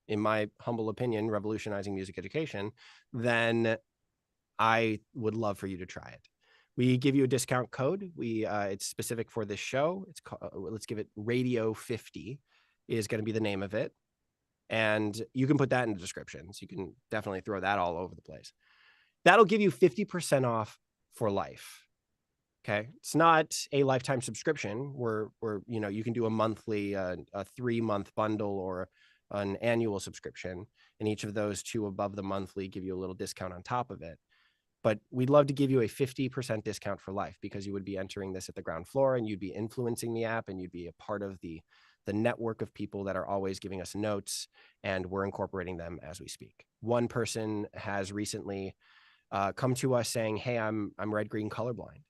in my humble opinion, revolutionizing music education, then I would love for you to try it. We give you a discount code. It's specific for this show. It's called, let's give it Radio 50 is going to be the name of it. And you can put that in the description. So you can definitely throw that all over the place. That'll give you 50% off for life. Okay. It's not a lifetime subscription where you can do a monthly, a 3-month bundle or an annual subscription. And each of those two above the monthly give you a little discount on top of it. But we'd love to give you a 50% discount for life, because you would be entering this at the ground floor and you'd be influencing the app and you'd be a part of the network of people that are always giving us notes, and we're incorporating them as we speak. One person has recently come to us saying, hey, I'm red, green colorblind.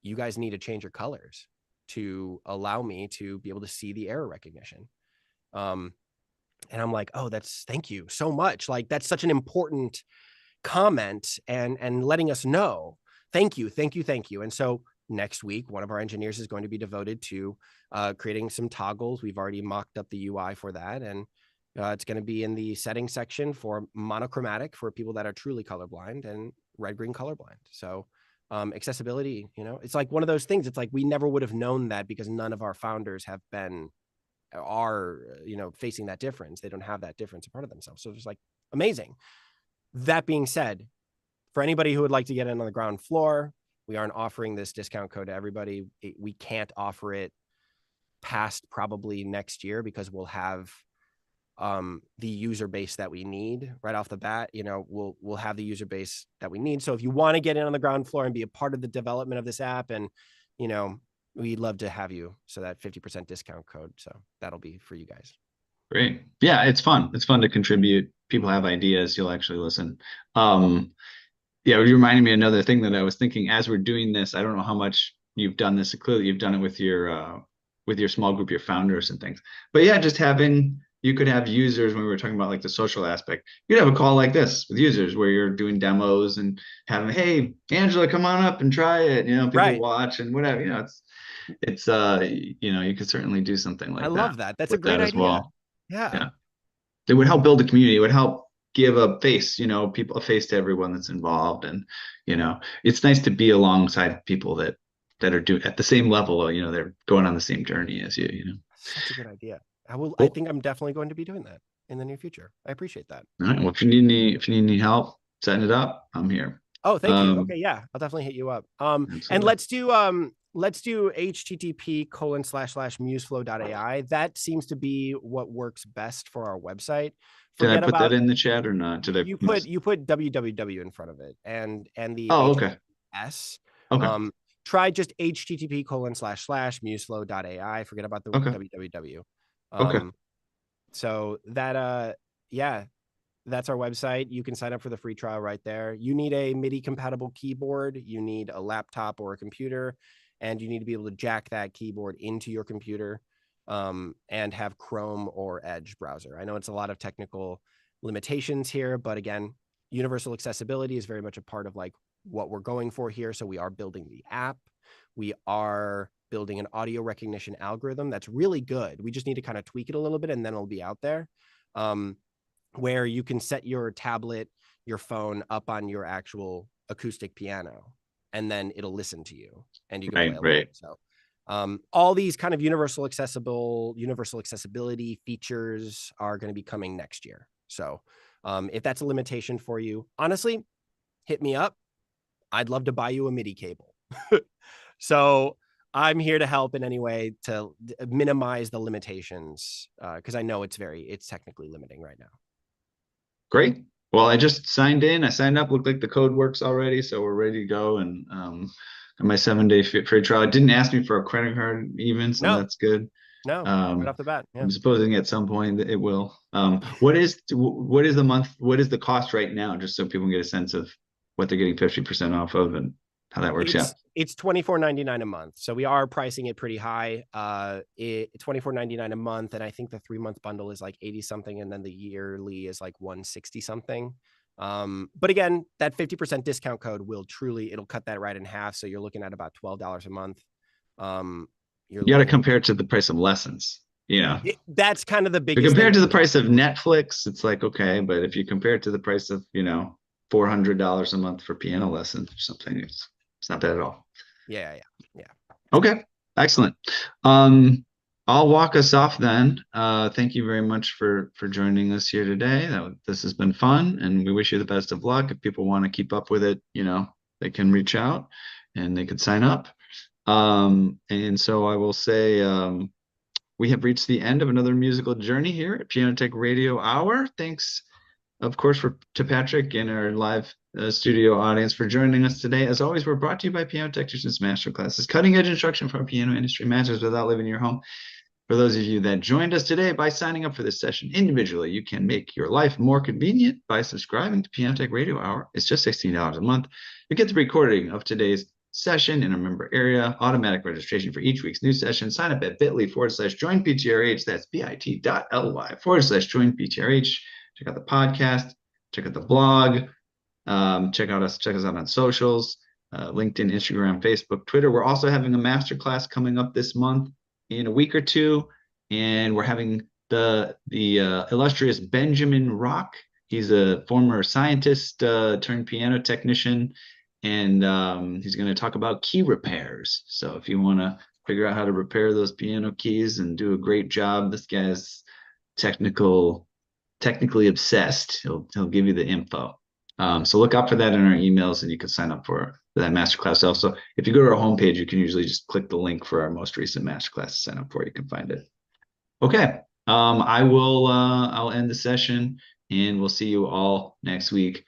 You guys need to change your colors to allow me to be able to see the error recognition. And I'm like, oh, thank you so much. Like, that's such an important comment and letting us know. Thank you. And so next week, one of our engineers is going to be devoted to creating some toggles. We've already mocked up the UI for that. And it's going to be in the settings section for monochromatic for people that are truly colorblind, and red, green colorblind. So accessibility, it's like one of those things. It's like we never would have known that because none of our founders are facing that difference. They don't have that difference a part of themselves. So it's like amazing. That being said, for anybody who would like to get in on the ground floor, we aren't offering this discount code to everybody. We can't offer it past probably next year, because we'll have the user base that we need right off the bat. We'll have the user base that we need. So if you want to get in on the ground floor and be a part of the development of this app, and we'd love to have you. So that 50% discount code, so that'll be for you guys. Great. Yeah, it's fun. It's fun to contribute. People have ideas. You'll actually listen. Yeah, you reminded me of another thing that I was thinking as we're doing this. I don't know how much you've done this. Clearly, you've done it with your small group, your founders and things. But yeah, just you could have users, when we were talking about like the social aspect, you'd have a call like this with users where you're doing demos and having, hey, Angela, come on up and try it. People Right. watch and whatever. It's you could certainly do something like that. I love that. That's a great idea. Well. Yeah. It would help build a community. It would help give a face, a face to everyone that's involved. And, it's nice to be alongside people that are doing at the same level, they're going on the same journey as you. Such a good idea. I Cool. think I'm definitely going to be doing that in the near future. I appreciate that. All right. Well, if you need any help setting it up, I'm here. Oh, thank you. Okay. Yeah. I'll definitely hit you up. And let's do http://museflow.ai. That seems to be what works best for our website. Did I put that in the chat or not? You put www in front of it and the okay. S. Okay. Try just http://museflow.ai. Forget about the www. Okay. So that that's our website. You can sign up for the free trial right there. You need a MIDI compatible keyboard. You need a laptop or a computer, and you need to be able to jack that keyboard into your computer and have Chrome or Edge browser. I know it's a lot of technical limitations here, but again, universal accessibility is very much a part of like what we're going for here. So we are building the app. We are building an audio recognition algorithm that's really good. We just need to kind of tweak it a little bit, and then it'll be out there. Where you can set your tablet, your phone up on your actual acoustic piano, and then it'll listen to you, and you can play along. So all these kind of universal accessibility features are going to be coming next year. So if that's a limitation for you, honestly, hit me up. I'd love to buy you a MIDI cable. So I'm here to help in any way to minimize the limitations, because I know it's technically limiting right now. Great. Well, I just signed in. I signed up. Looked like the code works already, so we're ready to go. And my 7-day free trial. It didn't ask me for a credit card even, so that's good. No, right off the bat. Yeah. I'm supposing at some point that it will. What is the cost right now, just so people can get a sense of what they're getting 50% off of and how that works out? It's $24.99 a month. So we are pricing it pretty high. $24.99 a month, and I think the 3-month bundle is like 80 something, and then the yearly is like 160 something. But again, that 50% discount code it'll cut that right in half. So you're looking at about $12 a month. You got to compare it to the price of lessons. That's kind of the If biggest you compare thing. it to the price of Netflix, it's like, okay, but if you compare it to the price of, $400 a month for piano lessons or something, it's not bad at all. Yeah. Okay, excellent. I'll walk us off then. Thank you very much for joining us here today. This has been fun, and we wish you the best of luck. If people want to keep up with it, they can reach out and they could sign up. And so I will say, we have reached the end of another musical journey here at Piano Tech Radio Hour. Thanks, of course, to Patrick and our live studio audience for joining us today. As always, we're brought to you by Piano Technicians Masterclasses, cutting-edge instruction from piano industry masters without leaving your home. For those of you that joined us today by signing up for this session individually, you can make your life more convenient by subscribing to Piano Tech Radio Hour. It's just $16 a month. You get the recording of today's session in a member area, automatic registration for each week's new session. Sign up at bit.ly/joinptrh. That's bit.ly/joinptrh. Check out the podcast, check out the blog, check us out on socials, LinkedIn, Instagram, Facebook, Twitter. We're also having a masterclass coming up this month in a week or two, and we're having the illustrious Benjamin Rock. He's a former scientist turned piano technician, and he's going to talk about key repairs. So if you want to figure out how to repair those piano keys and do a great job, this guy's technically obsessed. He'll give you the info. So look out for that in our emails, and you can sign up for that masterclass. Also, if you go to our homepage, you can usually just click the link for our most recent masterclass to sign up for. You can find it. Okay. I'll end the session, and we'll see you all next week.